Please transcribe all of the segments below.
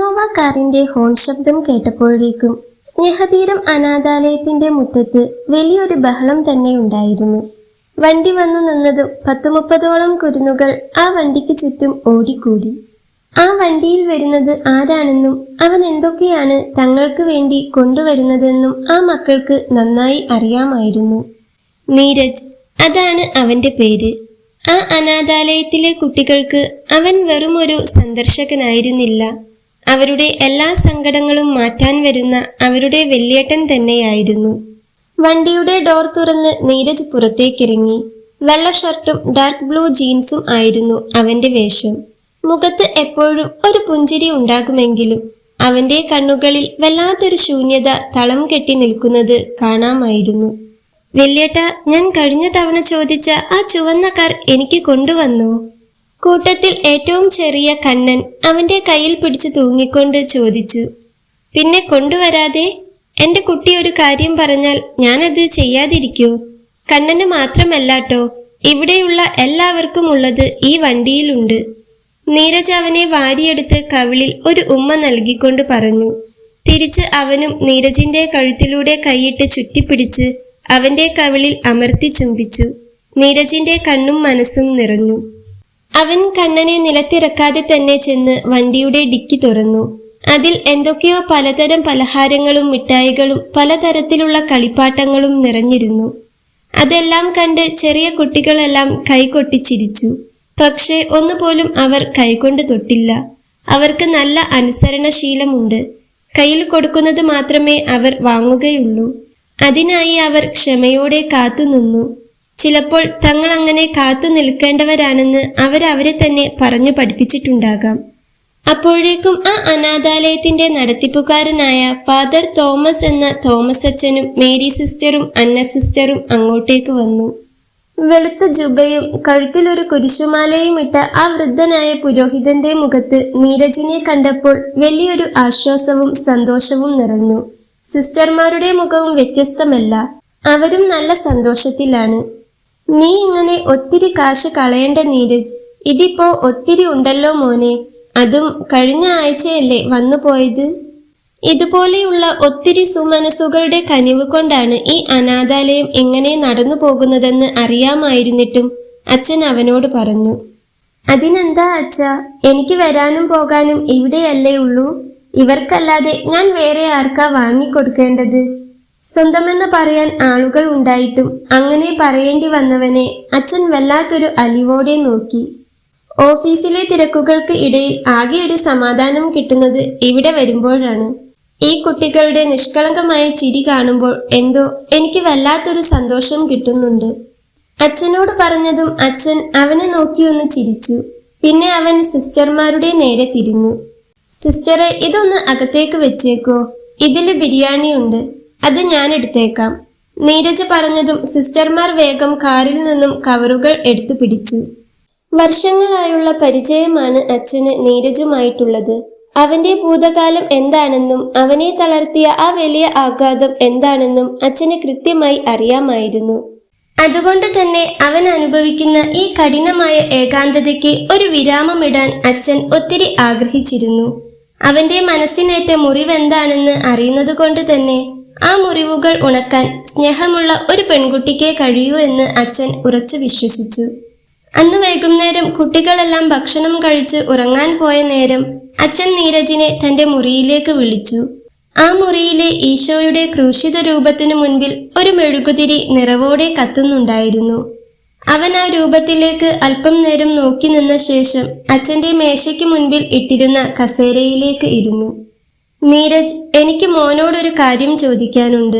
Innova കാറിന്റെ horn ശബ്ദം കേട്ടപ്പോഴേക്കും സ്നേഹതീരം അനാഥാലയത്തിന്റെ മുറ്റത്ത് വലിയൊരു ബഹളം തന്നെ ഉണ്ടായിരുന്നു. വണ്ടി വന്നു നിന്നതും 10-30ഓളം കുരുന്നുകൾ ആ വണ്ടിക്ക് ചുറ്റും ഓടിക്കൂടി. ആ വണ്ടിയിൽ വരുന്നത് ആരാണെന്നും അവൻ എന്തൊക്കെയാണ് തങ്ങൾക്ക് വേണ്ടി കൊണ്ടുവരുന്നതെന്നും ആ മക്കൾക്ക് നന്നായി അറിയാമായിരുന്നു. നീരജ്, അതാണ് അവന്റെ പേര്. ആ അനാഥാലയത്തിലെ കുട്ടികൾക്ക് അവൻ വെറുമൊരു സന്ദർശകനായിരുന്നില്ല, അവരുടെ എല്ലാ സങ്കടങ്ങളും മാറ്റാൻ വരുന്ന അവരുടെ വല്യേട്ടൻ തന്നെയായിരുന്നു. വണ്ടിയുടെ ഡോർ തുറന്ന് നീരജ് പുറത്തേക്കിറങ്ങി. വെള്ള ഷർട്ടും ഡാർക്ക് ബ്ലൂ ജീൻസും ആയിരുന്നു അവന്റെ വേഷം. മുഖത്ത് എപ്പോഴും ഒരു പുഞ്ചിരി ഉണ്ടാകുമെങ്കിലും അവന്റെ കണ്ണുകളിൽ വല്ലാത്തൊരു ശൂന്യത തളം കെട്ടി നിൽക്കുന്നത് കാണാമായിരുന്നു. വല്യേട്ട, ഞാൻ കഴിഞ്ഞ തവണ ചോദിച്ച ആ ചുവന്ന കാർ എനിക്ക് കൊണ്ടുവന്നോ? കൂട്ടത്തിൽ ഏറ്റവും ചെറിയ കണ്ണൻ അവന്റെ കയ്യിൽ പിടിച്ച് തൂങ്ങിക്കൊണ്ട് ചോദിച്ചു. പിന്നെ കൊണ്ടുവരാതെ? എന്റെ കുട്ടി ഒരു കാര്യം പറഞ്ഞാൽ ഞാനത് ചെയ്യാതിരിക്കൂ. കണ്ണന് മാത്രമല്ലാട്ടോ, ഇവിടെയുള്ള എല്ലാവർക്കും ഉള്ളത് ഈ വണ്ടിയിലുണ്ട്. നീരജ് അവനെ വാരിയെടുത്ത് കവിളിൽ ഒരു ഉമ്മ നൽകിക്കൊണ്ട് പറഞ്ഞു. തിരിച്ച് അവനും നീരജിന്റെ കഴുത്തിലൂടെ കൈയിട്ട് ചുറ്റിപ്പിടിച്ച് അവന്റെ കവിളിൽ അമർത്തി ചുംബിച്ചു. നീരജിന്റെ കണ്ണും മനസ്സും നിറഞ്ഞു. അവൻ കണ്ണനെ നിലത്തിറക്കാതെ തന്നെ ചെന്ന് വണ്ടിയുടെ ഡിക്കി തുറന്നു. അതിൽ എന്തൊക്കെയോ പലതരം പലഹാരങ്ങളും മിഠായികളും പലതരത്തിലുള്ള കളിപ്പാട്ടങ്ങളും നിറഞ്ഞിരുന്നു. അതെല്ലാം കണ്ട് ചെറിയ കുട്ടികളെല്ലാം കൈകൊട്ടിച്ചിരിച്ചു. പക്ഷേ ഒന്നുപോലും അവർ കൈകൊണ്ട് തൊട്ടില്ല. അവർക്ക് നല്ല അനുസരണശീലമുണ്ട്. കയ്യിൽ കൊടുക്കുന്നത് മാത്രമേ അവർ വാങ്ങുകയുള്ളൂ. അതിനായി അവർ ക്ഷമയോടെ കാത്തുനിന്നു. ചിലപ്പോൾ തങ്ങൾ അങ്ങനെ കാത്തു നിൽക്കേണ്ടവരാണെന്ന് അവരെ തന്നെ പറഞ്ഞു പഠിപ്പിച്ചിട്ടുണ്ടാകാം. അപ്പോഴേക്കും ആ അനാഥാലയത്തിന്റെ നടത്തിപ്പുകാരനായ ഫാദർ തോമസ് എന്ന തോമസ് അച്ഛനും മേരി സിസ്റ്ററും അന്ന സിസ്റ്ററും അങ്ങോട്ടേക്ക് വന്നു. വെളുത്ത ജുബയും കഴുത്തിലൊരു കുരിശുമാലയും ഇട്ട ആ വൃദ്ധനായ പുരോഹിതന്റെ മുഖത്ത് നീരജിനെ കണ്ടപ്പോൾ വലിയൊരു ആശ്വാസവും സന്തോഷവും നിറഞ്ഞു. സിസ്റ്റർമാരുടെ മുഖവും വ്യത്യസ്തമല്ല, അവരും നല്ല സന്തോഷത്തിലാണ്. നീ ഇങ്ങനെ ഒത്തിരി കാശ് കളയേണ്ട നീരജ്, ഇതിപ്പോ ഒത്തിരി ഉണ്ടല്ലോ മോനെ. അതും കഴിഞ്ഞ ആഴ്ചയല്ലേ വന്നു പോയത്. ഇതുപോലെയുള്ള ഒത്തിരി സുമനസ്സുകളുടെ കനിവ് കൊണ്ടാണ് ഈ അനാഥാലയം എങ്ങനെ നടന്നു പോകുന്നതെന്ന് അറിയാമായിരുന്നിട്ടും അച്ഛൻ അവനോട് പറഞ്ഞു. അതിനെന്താ അച്ഛാ, എനിക്ക് വരാനും പോകാനും ഇവിടെയല്ലേ ഉള്ളൂ. ഇവർക്കല്ലാതെ ഞാൻ വേറെ ആർക്കാ വാങ്ങിക്കൊടുക്കേണ്ടത്? സ്വന്തമെന്ന് പറയാൻ ആളുകൾ ഉണ്ടായിട്ടും അങ്ങനെ പറയേണ്ടി വന്നവനെ അച്ഛൻ വല്ലാത്തൊരു അലിവോടെ നോക്കി. ഓഫീസിലെ തിരക്കുകൾക്ക് ഇടയിൽ ആകെ ഒരു സമാധാനം കിട്ടുന്നത് ഇവിടെ വരുമ്പോഴാണ്. ഈ കുട്ടികളുടെ നിഷ്കളങ്കമായ ചിരി കാണുമ്പോൾ എന്തോ എനിക്ക് വല്ലാത്തൊരു സന്തോഷം കിട്ടുന്നുണ്ട്. അച്ഛനോട് പറഞ്ഞതും അച്ഛൻ അവനെ നോക്കി ഒന്ന് ചിരിച്ചു. പിന്നെ അവൻ സിസ്റ്റർമാരുടെ നേരെ തിരിഞ്ഞു. സിസ്റ്ററെ, ഇതൊന്ന് അകത്തേക്ക് വെച്ചേക്കോ, ഇതില് ബിരിയാണി ഉണ്ട്, അത് ഞാൻ എടുത്തേക്കാം. നീരജ് പറഞ്ഞതും സിസ്റ്റർമാർ വേഗം കാറിൽ നിന്നും കവറുകൾ എടുത്തു പിടിച്ചു. വർഷങ്ങളായുള്ള പരിചയമാണ് അച്ഛന് നീരജുമായിട്ടുള്ളത്. അവന്റെ ഭൂതകാലം എന്താണെന്നും അവനെ തളർത്തിയ ആ വലിയ ആഘാതം എന്താണെന്നും അച്ഛന് കൃത്യമായി അറിയാമായിരുന്നു. അതുകൊണ്ട് തന്നെ അവൻ അനുഭവിക്കുന്ന ഈ കഠിനമായ ഏകാന്തതയ്ക്ക് ഒരു വിരാമമിടാൻ അച്ഛൻ ഒത്തിരി ആഗ്രഹിച്ചിരുന്നു. അവന്റെ മനസ്സിനേറ്റ മുറിവെന്താണെന്ന് അറിയുന്നത് കൊണ്ട് തന്നെ ആ മുറിവുകൾ ഉണക്കാൻ സ്നേഹമുള്ള ഒരു പെൺകുട്ടിക്കേ കഴിയൂ എന്ന് അച്ഛൻ ഉറച്ചു വിശ്വസിച്ചു. അന്ന് വൈകുന്നേരം കുട്ടികളെല്ലാം ഭക്ഷണം കഴിച്ച് ഉറങ്ങാൻ പോയ നേരം അച്ഛൻ നീരജിനെ തന്റെ മുറിയിലേക്ക് വിളിച്ചു. ആ മുറിയിലെ ഈശോയുടെ ക്രൂശിത രൂപത്തിനു മുൻപിൽ ഒരു മെഴുകുതിരി നിറവോടെ കത്തുന്നുണ്ടായിരുന്നു. അവൻ ആ രൂപത്തിലേക്ക് അല്പം നേരം നോക്കി നിന്ന ശേഷം അച്ഛന്റെ മേശയ്ക്ക് മുൻപിൽ ഇട്ടിരുന്ന കസേരയിലേക്ക് ഇരുന്നു. നീരജ്, എനിക്ക് മോനോടൊരു കാര്യം ചോദിക്കാനുണ്ട്.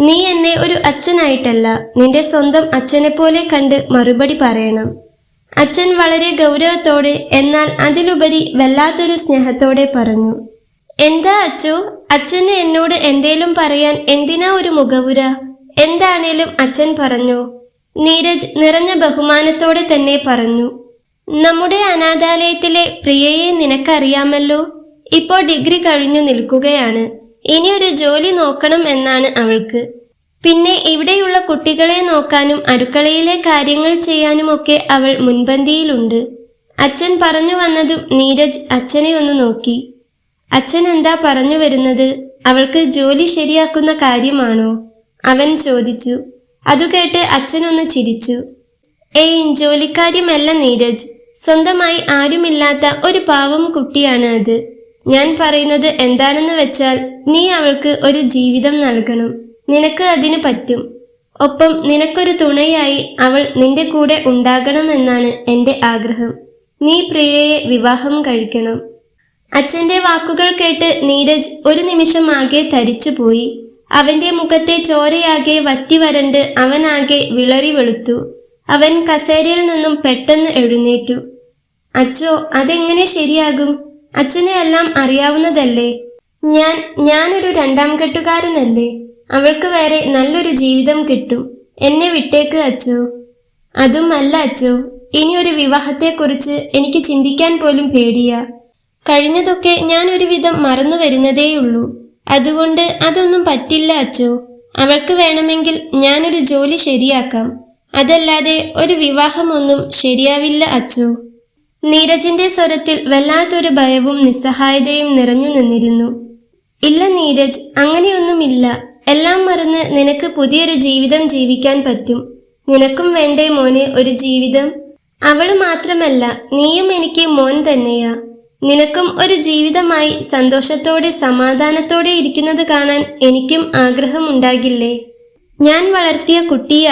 നീ എന്നെ ഒരു അച്ഛനായിട്ടല്ല, നിന്റെ സ്വന്തം അച്ഛനെ പോലെ കണ്ട് മറുപടി പറയണം. അച്ഛൻ വളരെ ഗൗരവത്തോടെ എന്നാൽ അതിലുപരി വല്ലാത്തൊരു സ്നേഹത്തോടെ പറഞ്ഞു. എന്താ അച്ചോ, അച്ഛന് എന്നോട് എന്തേലും പറയാൻ എന്തിനാ ഒരു മുഖവുര? എന്താണേലും അച്ഛൻ പറഞ്ഞോ? നീരജ് നിറഞ്ഞ ബഹുമാനത്തോടെ തന്നെ പറഞ്ഞു. നമ്മുടെ അനാഥാലയത്തിലെ പ്രിയയെ നിനക്കറിയാമല്ലോ. ഇപ്പോൾ ഡിഗ്രി കഴിഞ്ഞു നിൽക്കുകയാണ്. ഇനിയൊരു ജോലി നോക്കണം എന്നാണ് അവൾക്ക്. പിന്നെ ഇവിടെയുള്ള കുട്ടികളെ നോക്കാനും അടുക്കളയിലെ കാര്യങ്ങൾ ചെയ്യാനുമൊക്കെ അവൾ മുൻപന്തിയിലുണ്ട്. അച്ഛൻ പറഞ്ഞു വന്നതും നീരജ് അച്ഛനെ ഒന്ന് നോക്കി. അച്ഛൻ എന്താ പറഞ്ഞു വരുന്നത്? അവൾക്ക് ജോലി ശരിയാക്കുന്ന കാര്യമാണോ? അവൻ ചോദിച്ചു. അതുകേട്ട് അച്ഛനൊന്ന് ചിരിച്ചു. ഏയ്, ജോലിക്കാര്യമല്ല നീരജ്. സ്വന്തമായി ആരുമില്ലാത്ത ഒരു പാവം കുട്ടിയാണ് അത്. ഞാൻ പറയുന്നത് എന്താണെന്ന് വെച്ചാൽ, നീ അവൾക്ക് ഒരു ജീവിതം നൽകണം. നിനക്ക് അതിന് പറ്റും. ഒപ്പം നിനക്കൊരു തുണയായി അവൾ നിന്റെ കൂടെ ഉണ്ടാകണമെന്നാണ് എൻ്റെ ആഗ്രഹം. നീ പ്രിയയെ വിവാഹം കഴിക്കണം. അച്ഛന്റെ വാക്കുകൾ കേട്ട് നീരജ് ഒരു നിമിഷം ആകെ തരിച്ചുപോയി. അവന്റെ മുഖത്തെ ചോരയാകെ വറ്റി വരണ്ട് അവനാകെ വിളറി വെളുത്തു. അവൻ കസേരയിൽ നിന്നും പെട്ടെന്ന് എഴുന്നേറ്റു. അച്ചോ, അതെങ്ങനെ ശരിയാകും? അച്ഛനെ എല്ലാം അറിയാവുന്നതല്ലേ. ഞാനൊരു രണ്ടാം കെട്ടുകാരനല്ലേ. അവൾക്ക് വേറെ നല്ലൊരു ജീവിതം കിട്ടും. എന്നെ വിട്ടേക്ക് അച്ചോ. അതും അല്ല അച്ചോ, ഇനി ഒരു വിവാഹത്തെക്കുറിച്ച് എനിക്ക് ചിന്തിക്കാൻ പോലും പേടിയാ. കഴിഞ്ഞതൊക്കെ ഞാൻ ഒരുവിധം മറന്നു വരുന്നതേയുള്ളൂ. അതുകൊണ്ട് അതൊന്നും പറ്റില്ല അച്ചോ. അവൾക്ക് വേണമെങ്കിൽ ഞാനൊരു ജോലി ശരിയാക്കാം. അതല്ലാതെ ഒരു വിവാഹമൊന്നും ശരിയാവില്ല അച്ചോ. നീരജിന്റെ സ്വരത്തിൽ വല്ലാത്തൊരു ഭയവും നിസ്സഹായതയും നിറഞ്ഞു നിന്നിരുന്നു. ഇല്ല നീരജ്, അങ്ങനെയൊന്നുമില്ല. എല്ലാം മറന്ന് നിനക്ക് പുതിയൊരു ജീവിതം ജീവിക്കാൻ പറ്റും. നിനക്കും വേണ്ടേ മോനെ ഒരു ജീവിതം? അവള് മാത്രമല്ല, നീയും എനിക്ക് മോൻ തന്നെയാ. നിനക്കും ഒരു ജീവിതമായി സന്തോഷത്തോടെ സമാധാനത്തോടെ ഇരിക്കുന്നത് കാണാൻ എനിക്കും ആഗ്രഹമുണ്ടാകില്ലേ? ഞാൻ വളർത്തിയ കുട്ടിയെ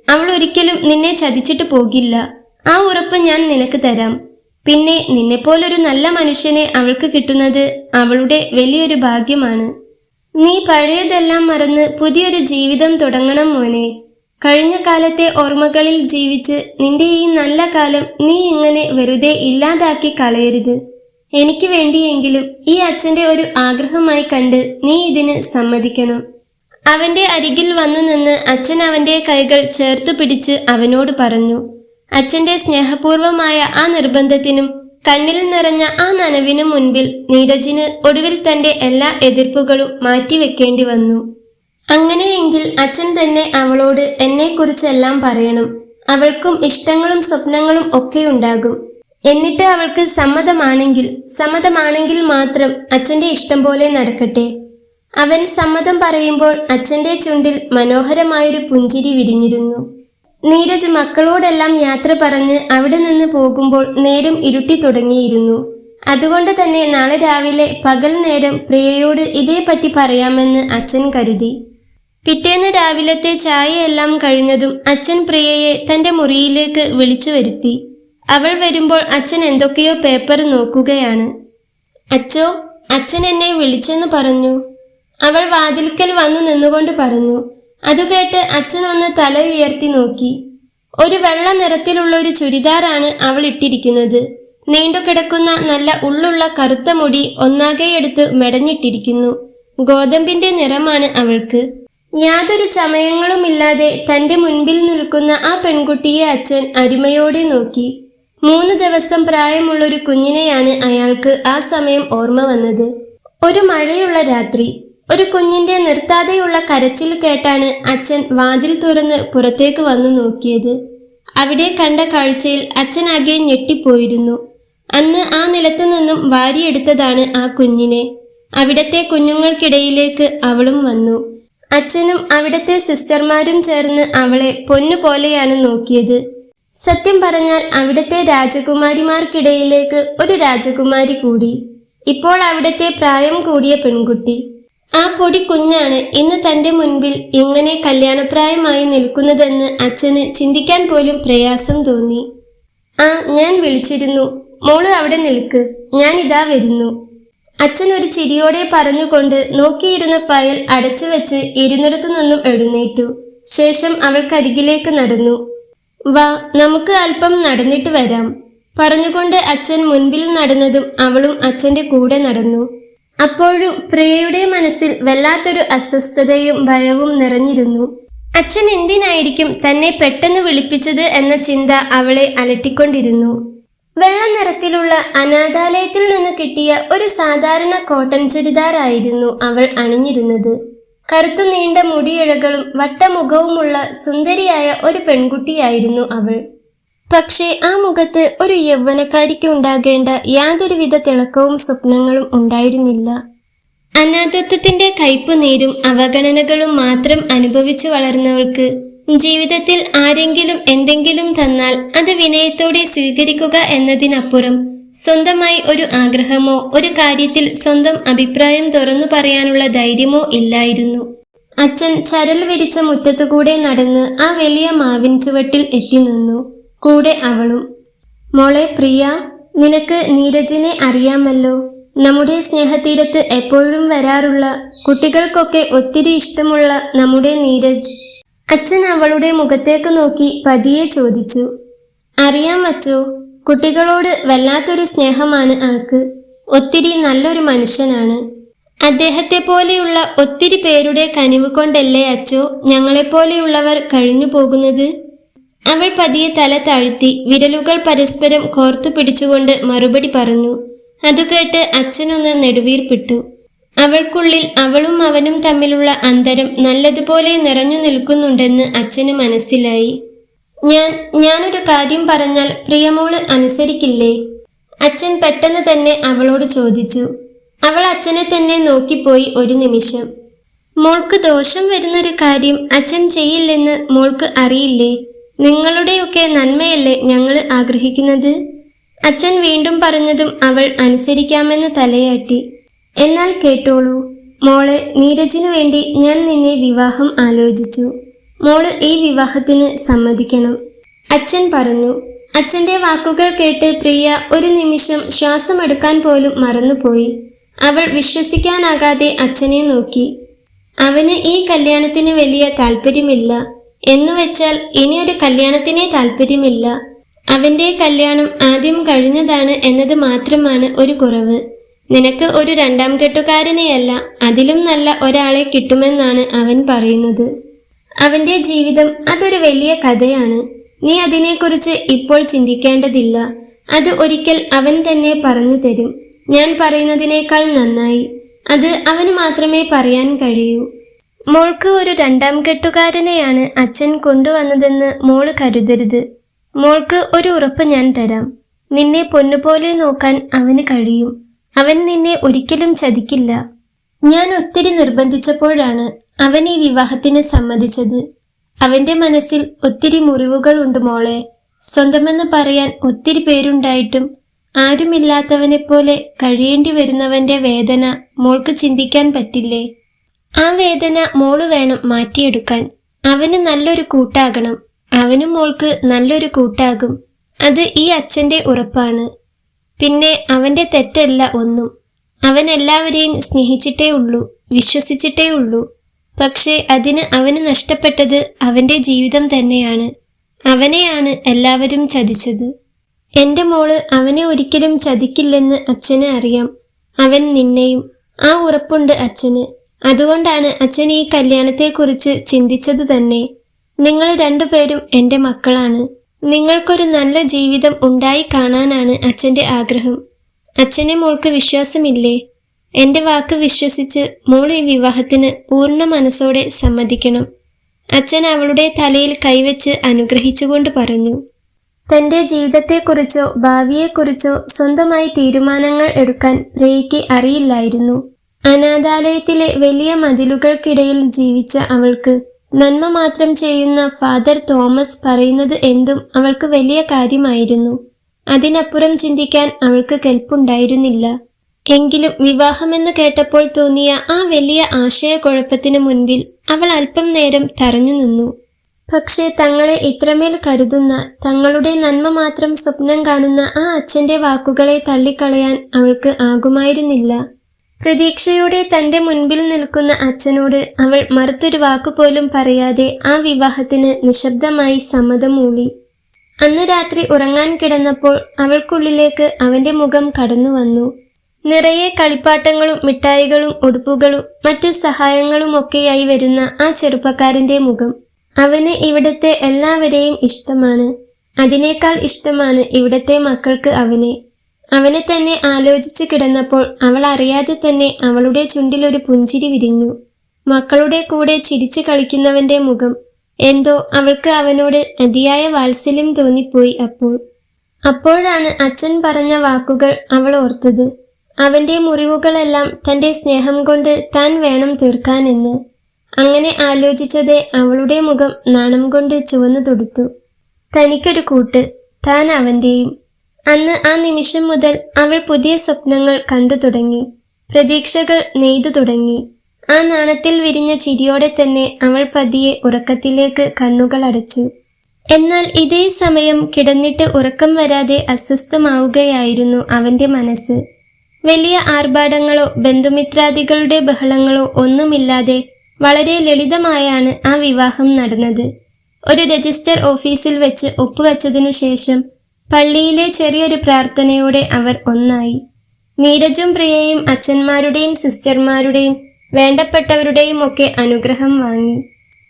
അവൾ ഒരിക്കലും നിന്നെ ചതിച്ചിട്ട് പോകില്ല. ആ ഉറപ്പ് ഞാൻ നിനക്ക് തരാം. പിന്നെ നിന്നെപ്പോലൊരു നല്ല മനുഷ്യനെ അവൾക്ക് കിട്ടുന്നത് അവളുടെ വലിയൊരു ഭാഗ്യമാണ്. നീ പഴയതെല്ലാം മറന്ന് പുതിയൊരു ജീവിതം തുടങ്ങണം മോനെ. കഴിഞ്ഞ കാലത്തെ ഓർമ്മകളിൽ ജീവിച്ച് നിന്റെ ഈ നല്ല കാലം നീ ഇങ്ങനെ വെറുതെ ഇല്ലാതാക്കി കളയരുത്. എനിക്ക് വേണ്ടിയെങ്കിലും ഈ അച്ഛന്റെ ഒരു ആഗ്രഹമായി കണ്ട് നീ ഇതിന് സമ്മതിക്കണം. അവന്റെ അരികിൽ വന്നു നിന്ന് അച്ഛൻ അവന്റെ കൈകൾ ചേർത്തു പിടിച്ച് അവനോട് പറഞ്ഞു. അച്ഛന്റെ സ്നേഹപൂർവമായ ആ നിർബന്ധത്തിനും കണ്ണിൽ നിറഞ്ഞ ആ നനവിനും മുൻപിൽ നീരജിന് ഒടുവിൽ തന്റെ എല്ലാ എതിർപ്പുകളും മാറ്റിവെക്കേണ്ടി വന്നു. അങ്ങനെയെങ്കിൽ അച്ഛൻ തന്നെ അവളോട് എന്നെക്കുറിച്ചെല്ലാം പറയണം. അവൾക്കും ഇഷ്ടങ്ങളും സ്വപ്നങ്ങളും ഒക്കെ ഉണ്ടാകും. എന്നിട്ട് അവൾക്ക് സമ്മതമാണെങ്കിൽ മാത്രം അച്ഛന്റെ ഇഷ്ടം പോലെ നടക്കട്ടെ. അവൻ സമ്മതം പറയുമ്പോൾ അച്ഛന്റെ ചുണ്ടിൽ മനോഹരമായൊരു പുഞ്ചിരി വിരിഞ്ഞിരുന്നു. നീരജ് മക്കളോടെല്ലാം യാത്ര പറഞ്ഞ് അവിടെ നിന്ന് പോകുമ്പോൾ നേരം ഇരുട്ടി തുടങ്ങിയിരുന്നു. അതുകൊണ്ട് തന്നെ നാളെ രാവിലെ പകൽ നേരം പ്രിയയോട് ഇതേപ്പറ്റി പറയാമെന്ന് അച്ഛൻ കരുതി. പിറ്റേന്ന് രാവിലത്തെ ചായയെല്ലാം കഴിഞ്ഞതും അച്ഛൻ പ്രിയയെ തന്റെ മുറിയിലേക്ക് വിളിച്ചു വരുത്തി. അവൾ വരുമ്പോൾ അച്ഛൻ എന്തൊക്കെയോ പേപ്പർ നോക്കുകയാണ്. അച്ചോ, അച്ഛൻ എന്നെ വിളിച്ചെന്ന് പറഞ്ഞു. അവൾ വാതിൽക്കൽ വന്നു നിന്നുകൊണ്ട് പറഞ്ഞു. അതുകേട്ട് അച്ഛൻ ഒന്ന് തല ഉയർത്തി നോക്കി. ഒരു വെള്ള നിറത്തിലുള്ള ഒരു ചുരിദാറാണ് അവൾ ഇട്ടിരിക്കുന്നത്. നീണ്ടുകിടക്കുന്ന നല്ല ഉള്ളുള്ള കറുത്ത മുടി ഒന്നാകെ എടുത്ത് മെടഞ്ഞിട്ടിരിക്കുന്നു. ഗോതമ്പിന്റെ നിറമാണ് അവൾക്ക്. യാതൊരു ചമയങ്ങളുമില്ലാതെ തന്റെ മുൻപിൽ നിൽക്കുന്ന ആ പെൺകുട്ടിയെ അച്ഛൻ അരുമയോടെ നോക്കി. 3 ദിവസം പ്രായമുള്ളൊരു കുഞ്ഞിനെയാണ് അയാൾക്ക് ആ സമയം ഓർമ്മ വന്നത്. ഒരു മഴയുള്ള രാത്രി, ഒരു കുഞ്ഞിന്റെ നിർത്താതെയുള്ള കരച്ചിൽ കേട്ടാണ് അച്ഛൻ വാതിൽ തുറന്ന് പുറത്തേക്ക് വന്നു നോക്കിയത്. അവിടെ കണ്ട കാഴ്ചയിൽ അച്ഛനാകെ ഞെട്ടിപ്പോയിരുന്നു. അന്ന് ആ നിലത്തു നിന്നും വാരിയെടുത്തതാണ് ആ കുഞ്ഞിനെ. അവിടത്തെ കുഞ്ഞുങ്ങൾക്കിടയിലേക്ക് അവളും വന്നു. അച്ഛനും അവിടത്തെ സിസ്റ്റർമാരും ചേർന്ന് അവളെ പൊന്നുപോലെയാണ് നോക്കിയത്. സത്യം പറഞ്ഞാൽ അവിടത്തെ രാജകുമാരിമാർക്കിടയിലേക്ക് ഒരു രാജകുമാരി കൂടി. ഇപ്പോൾ അവിടത്തെ പ്രായം കൂടിയ പെൺകുട്ടി. ആ പൊടി കുഞ്ഞാണ് ഇന്ന് തന്റെ മുൻപിൽ ഇങ്ങനെ കല്യാണപ്രായമായി നിൽക്കുന്നതെന്ന് അച്ഛന് ചിന്തിക്കാൻ പോലും പ്രയാസം തോന്നി. ആ, ഞാൻ വിളിച്ചിരുന്നു. മോള് അവിടെ നിൽക്ക്, ഞാൻ ഇതാ വരുന്നു. അച്ഛൻ ഒരു ചിരിയോടെ പറഞ്ഞുകൊണ്ട് നോക്കിയിരുന്ന ഫയൽ അടച്ചു വെച്ച് ഇരുന്നിടത്തു നിന്നും എഴുന്നേറ്റു. ശേഷം അവൾക്കരികിലേക്ക് നടന്നു. വാ, നമുക്ക് അല്പം നടന്നിട്ട് വരാം പറഞ്ഞുകൊണ്ട് അച്ഛൻ മുൻപിൽ നടന്നതും അവളും അച്ഛന്റെ കൂടെ നടന്നു. അപ്പോഴും പ്രിയയുടെ മനസ്സിൽ വല്ലാത്തൊരു അസ്വസ്ഥതയും ഭയവും നിറഞ്ഞിരുന്നു. അച്ഛൻ എന്തിനായിരിക്കും തന്നെ പെട്ടെന്ന് വിളിപ്പിച്ചത് എന്ന ചിന്ത അവളെ അലട്ടിക്കൊണ്ടിരുന്നു. വെള്ള നിറത്തിലുള്ള അനാഥാലയത്തിൽ നിന്ന് കിട്ടിയ ഒരു സാധാരണ കോട്ടൺ ചുരിദാറായിരുന്നു അവൾ അണിഞ്ഞിരുന്നത്. കറുത്തു നീണ്ട മുടിയിഴകളും വട്ടമുഖവുമുള്ള സുന്ദരിയായ ഒരു പെൺകുട്ടിയായിരുന്നു അവൾ. പക്ഷേ ആ മുഖത്ത് ഒരു യൗവനക്കാരിക്ക് ഉണ്ടാകേണ്ട യാതൊരുവിധ തിളക്കവും സ്വപ്നങ്ങളും ഉണ്ടായിരുന്നില്ല. അനാഥത്വത്തിന്റെ കയ്പുനീരും അവഗണനകളും മാത്രം അനുഭവിച്ചു വളർന്നവൾക്ക് ജീവിതത്തിൽ ആരെങ്കിലും എന്തെങ്കിലും തന്നാൽ അത് വിനയത്തോടെ സ്വീകരിക്കുക എന്നതിനപ്പുറം സ്വന്തമായി ഒരു ആഗ്രഹമോ ഒരു കാര്യത്തിൽ സ്വന്തം അഭിപ്രായം തുറന്നു പറയാനുള്ള ധൈര്യമോ ഇല്ലായിരുന്നു. അച്ഛൻ ചരൽ വിരിച്ച മുറ്റത്തുകൂടെ നടന്ന് ആ വലിയ മാവിൻ ചുവട്ടിൽ എത്തി നിന്നു. കൂടെ അവളും. മോളെ പ്രിയ, നിനക്ക് നീരജിനെ അറിയാമല്ലോ. നമ്മുടെ സ്നേഹതീരത്ത് എപ്പോഴും വരാറുള്ള, കുട്ടികൾക്കൊക്കെ ഒത്തിരി ഇഷ്ടമുള്ള നമ്മുടെ നീരജ്. അച്ഛൻ അവളുടെ മുഖത്തേക്ക് നോക്കി പതിയെ ചോദിച്ചു. അറിയാം വച്ചോ, കുട്ടികളോട് വല്ലാത്തൊരു സ്നേഹമാണ് ആൾക്ക്. ഒത്തിരി നല്ലൊരു മനുഷ്യനാണ്. അദ്ദേഹത്തെ പോലെയുള്ള ഒത്തിരി പേരുടെ കനിവ് കൊണ്ടല്ലേ അച്ചോ ഞങ്ങളെപ്പോലെയുള്ളവർ കഴിഞ്ഞു പോകുന്നത്? അവൾ പതിയെ തല താഴ്ത്തി വിരലുകൾ പരസ്പരം കോർത്തു പിടിച്ചുകൊണ്ട് മറുപടി പറഞ്ഞു. അതുകേട്ട് അച്ഛനൊന്ന് നെടുവീർപ്പിട്ടു. അവൾക്കുള്ളിൽ അവളും അവനും തമ്മിലുള്ള അന്തരം നല്ലതുപോലെ നിറഞ്ഞു നിൽക്കുന്നുണ്ടെന്ന് അച്ഛന് മനസ്സിലായി. ഞാനൊരു കാര്യം പറഞ്ഞാൽ പ്രിയമോള് അനുസരിക്കില്ലേ? അച്ഛൻ പെട്ടെന്ന് തന്നെ അവളോട് ചോദിച്ചു. അവൾ അച്ഛനെ തന്നെ നോക്കിപ്പോയി ഒരു നിമിഷം. മോൾക്ക് ദോഷം വരുന്നൊരു കാര്യം അച്ഛൻ ചെയ്യില്ലെന്ന് മോൾക്ക് അറിയില്ലേ? നിങ്ങളുടെയൊക്കെ നന്മയല്ലേ ഞങ്ങൾ ആഗ്രഹിക്കുന്നത്? അച്ഛൻ വീണ്ടും പറഞ്ഞതും അവൾ അനുസരിക്കാമെന്ന് തലയാട്ടി. എന്നാൽ കേട്ടോളൂ മോളെ, നീരജിനു വേണ്ടി ഞാൻ നിന്നെ വിവാഹം ആലോചിച്ചു. മോള് ഈ വിവാഹത്തിന് സമ്മതിക്കണം, അച്ഛൻ പറഞ്ഞു. അച്ഛന്റെ വാക്കുകൾ കേട്ട് പ്രിയ ഒരു നിമിഷം ശ്വാസമെടുക്കാൻ പോലും മറന്നുപോയി. അവൾ വിശ്വസിക്കാനാകാതെ അച്ഛനെ നോക്കി. അവന് ഈ കല്യാണത്തിന് വലിയ താല്പര്യമില്ല. എന്നുവെച്ചാൽ ഇനിയൊരു കല്യാണത്തിനെ താല്പര്യമില്ല. അവന്റെ കല്യാണം ആദ്യം കഴിഞ്ഞതാണ് എന്നത് മാത്രമാണ് ഒരു കുറവ്. നിനക്ക് ഒരു രണ്ടാം കെട്ടുകാരനെയല്ല, അതിലും നല്ല ഒരാളെ കിട്ടുമെന്നാണ് അവൻ പറയുന്നത്. അവന്റെ ജീവിതം അതൊരു വലിയ കഥയാണ്. നീ അതിനെക്കുറിച്ച് ഇപ്പോൾ ചിന്തിക്കേണ്ടതില്ല. അത് ഒരിക്കൽ അവൻ തന്നെ പറഞ്ഞു തരും. ഞാൻ പറയുന്നതിനേക്കാൾ നന്നായി. അത് അവന് മാത്രമേ പറയാൻ കഴിയൂ. മോൾക്ക് ഒരു രണ്ടാം കെട്ടുകാരനെയാണ് അച്ഛൻ കൊണ്ടുവന്നതെന്ന് മോള് കരുതരുത്. മോൾക്ക് ഒരു ഉറപ്പ് ഞാൻ തരാം. നിന്നെ പൊന്നുപോലെ നോക്കാൻ അവന് കഴിയും. അവൻ നിന്നെ ഒരിക്കലും ചതിക്കില്ല. ഞാൻ ഒത്തിരി നിർബന്ധിച്ചപ്പോഴാണ് അവൻ ഈ വിവാഹത്തിന് സമ്മതിച്ചത്. അവന്റെ മനസ്സിൽ ഒത്തിരി മുറിവുകൾ ഉണ്ട് മോളെ. സ്വന്തമെന്ന് പറയാൻ ഒത്തിരി പേരുണ്ടായിട്ടും ആരുമില്ലാത്തവനെ പോലെ കഴിയേണ്ടി വരുന്നവന്റെ വേദന മോൾക്ക് ചിന്തിക്കാൻ പറ്റില്ലേ? ആ വേദന മോള് വേണം മാറ്റിയെടുക്കാൻ. അവന് നല്ലൊരു കൂട്ടാകണം. അവനും മോൾക്ക് നല്ലൊരു കൂട്ടാകും. അത് ഈ അച്ഛന്റെ ഉറപ്പാണ്. പിന്നെ അവന്റെ തെറ്റല്ല ഒന്നും. അവൻ എല്ലാവരെയും സ്നേഹിച്ചിട്ടേ ഉള്ളൂ, വിശ്വസിച്ചിട്ടേ ഉള്ളൂ. പക്ഷേ അതിന് അവന് നഷ്ടപ്പെട്ടത് അവന്റെ ജീവിതം തന്നെയാണ്. അവനെയാണ് എല്ലാവരും ചതിച്ചത്. എന്റെ മോള് അവനെ ഒരിക്കലും ചതിക്കില്ലെന്ന് അച്ഛന് അറിയാം. അവൻ നിന്നെയും. ആ ഉറപ്പുണ്ട് അച്ഛന്. അതുകൊണ്ടാണ് അച്ഛൻ ഈ കല്യാണത്തെക്കുറിച്ച് ചിന്തിച്ചത് തന്നെ. നിങ്ങൾ രണ്ടുപേരും എന്റെ മക്കളാണ്. നിങ്ങൾക്കൊരു നല്ല ജീവിതം ഉണ്ടായി കാണാനാണ് അച്ഛന്റെ ആഗ്രഹം. അച്ഛനെ മോൾക്ക് വിശ്വാസമില്ലേ? എന്റെ വാക്ക് വിശ്വസിച്ച് മോൾ ഈ വിവാഹത്തിന് പൂർണ്ണ മനസ്സോടെ സമ്മതിക്കണം. അച്ഛൻ അവളുടെ തലയിൽ കൈവച്ച് അനുഗ്രഹിച്ചുകൊണ്ട് പറഞ്ഞു. തന്റെ ജീവിതത്തെക്കുറിച്ചോ ഭാവിയെക്കുറിച്ചോ സ്വന്തമായി തീരുമാനങ്ങൾ എടുക്കാൻ പ്രിയയ്ക്ക് അറിയില്ലായിരുന്നു. അനാഥാലയത്തിലെ വലിയ മതിലുകൾക്കിടയിൽ ജീവിച്ച അവൾക്ക് നന്മ മാത്രം ചെയ്യുന്ന ഫാദർ തോമസ് പറയുന്നത് എന്തും അവൾക്ക് വലിയ കാര്യമായിരുന്നു. അതിനപ്പുറം ചിന്തിക്കാൻ അവൾക്ക് കെൽപ്പുണ്ടായിരുന്നില്ല. എങ്കിലും വിവാഹമെന്ന് കേട്ടപ്പോൾ തോന്നിയ ആ വലിയ ആശയക്കുഴപ്പത്തിന് മുൻപിൽ അവൾ അല്പം നേരം തറഞ്ഞു നിന്നു. പക്ഷേ തങ്ങളെ ഇത്രമേൽ കരുതുന്ന, തങ്ങളുടെ നന്മ മാത്രം സ്വപ്നം കാണുന്ന ആ അച്ഛന്റെ വാക്കുകളെ തള്ളിക്കളയാൻ അവൾക്ക് ആകുമായിരുന്നില്ല. പ്രതീക്ഷയോടെ തന്റെ മുൻപിൽ നിൽക്കുന്ന അച്ഛനോട് അവൾ മറുത്തൊരു വാക്കുപോലും പറയാതെ ആ വിവാഹത്തിന് നിശബ്ദമായി സമ്മതം മൂളി. അന്ന് രാത്രി ഉറങ്ങാൻ കിടന്നപ്പോൾ അവൾക്കുള്ളിലേക്ക് അവന്റെ മുഖം കടന്നു വന്നു. നിറയെ കളിപ്പാട്ടങ്ങളും മിഠായികളും ഉടുപ്പുകളും മറ്റ് സഹായങ്ങളുമൊക്കെയായി വരുന്ന ആ ചെറുപ്പക്കാരന്റെ മുഖം. അവന് ഇവിടത്തെ എല്ലാവരെയും ഇഷ്ടമാണ്. അതിനേക്കാൾ ഇഷ്ടമാണ് ഇവിടത്തെ മക്കൾക്ക് അവനെ തന്നെ ആലോചിച്ച് കിടന്നപ്പോൾ അവൾ അറിയാതെ തന്നെ അവളുടെ ചുണ്ടിലൊരു പുഞ്ചിരി വിരിഞ്ഞു. മക്കളുടെ കൂടെ ചിരിച്ചു കളിക്കുന്നവന്റെ മുഖം. എന്തോ അവൾക്ക് അവനോട് അതിയായ വാത്സല്യം തോന്നിപ്പോയി. അപ്പോഴാണ് അച്ഛൻ പറഞ്ഞ വാക്കുകൾ അവൾ ഓർത്തത്. അവന്റെ മുറിവുകളെല്ലാം തന്റെ സ്നേഹം കൊണ്ട് താൻ വേണം തീർക്കാനെന്ന്. അങ്ങനെ ആലോചിച്ചതേ അവളുടെ മുഖം നാണം കൊണ്ട് ചുവന്നു തൊടുത്തു. തനിക്കൊരു കൂട്ട്, താൻ അവന്റെയും. അന്ന് ആ നിമിഷം മുതൽ അവൾ പുതിയ സ്വപ്നങ്ങൾ കണ്ടു തുടങ്ങി, പ്രതീക്ഷകൾ നെയ്തു തുടങ്ങി. ആ നാണത്തിൽ വിരിഞ്ഞ ചിരിയോടെ തന്നെ അവൾ പതിയെ ഉറക്കത്തിലേക്ക് കണ്ണുകൾ അടച്ചു. എന്നാൽ ഇതേ സമയം കിടന്നിട്ട് ഉറക്കം വരാതെ അസ്വസ്ഥമാവുകയായിരുന്നു അവന്റെ മനസ്സ്. വലിയ ആർഭാടങ്ങളോ ബന്ധുമിത്രാദികളുടെ ബഹളങ്ങളോ ഒന്നുമില്ലാതെ വളരെ ലളിതമായാണ് ആ വിവാഹം നടന്നത്. ഒരു രജിസ്റ്റർ ഓഫീസിൽ വെച്ച് ഒപ്പുവെച്ചതിനു ശേഷം പള്ളിയിലെ ചെറിയൊരു പ്രാർത്ഥനയോടെ അവർ ഒന്നായി. നീരജും പ്രിയയും അച്ഛന്മാരുടെയും സിസ്റ്റർമാരുടെയും വേണ്ടപ്പെട്ടവരുടെയും ഒക്കെ അനുഗ്രഹം വാങ്ങി.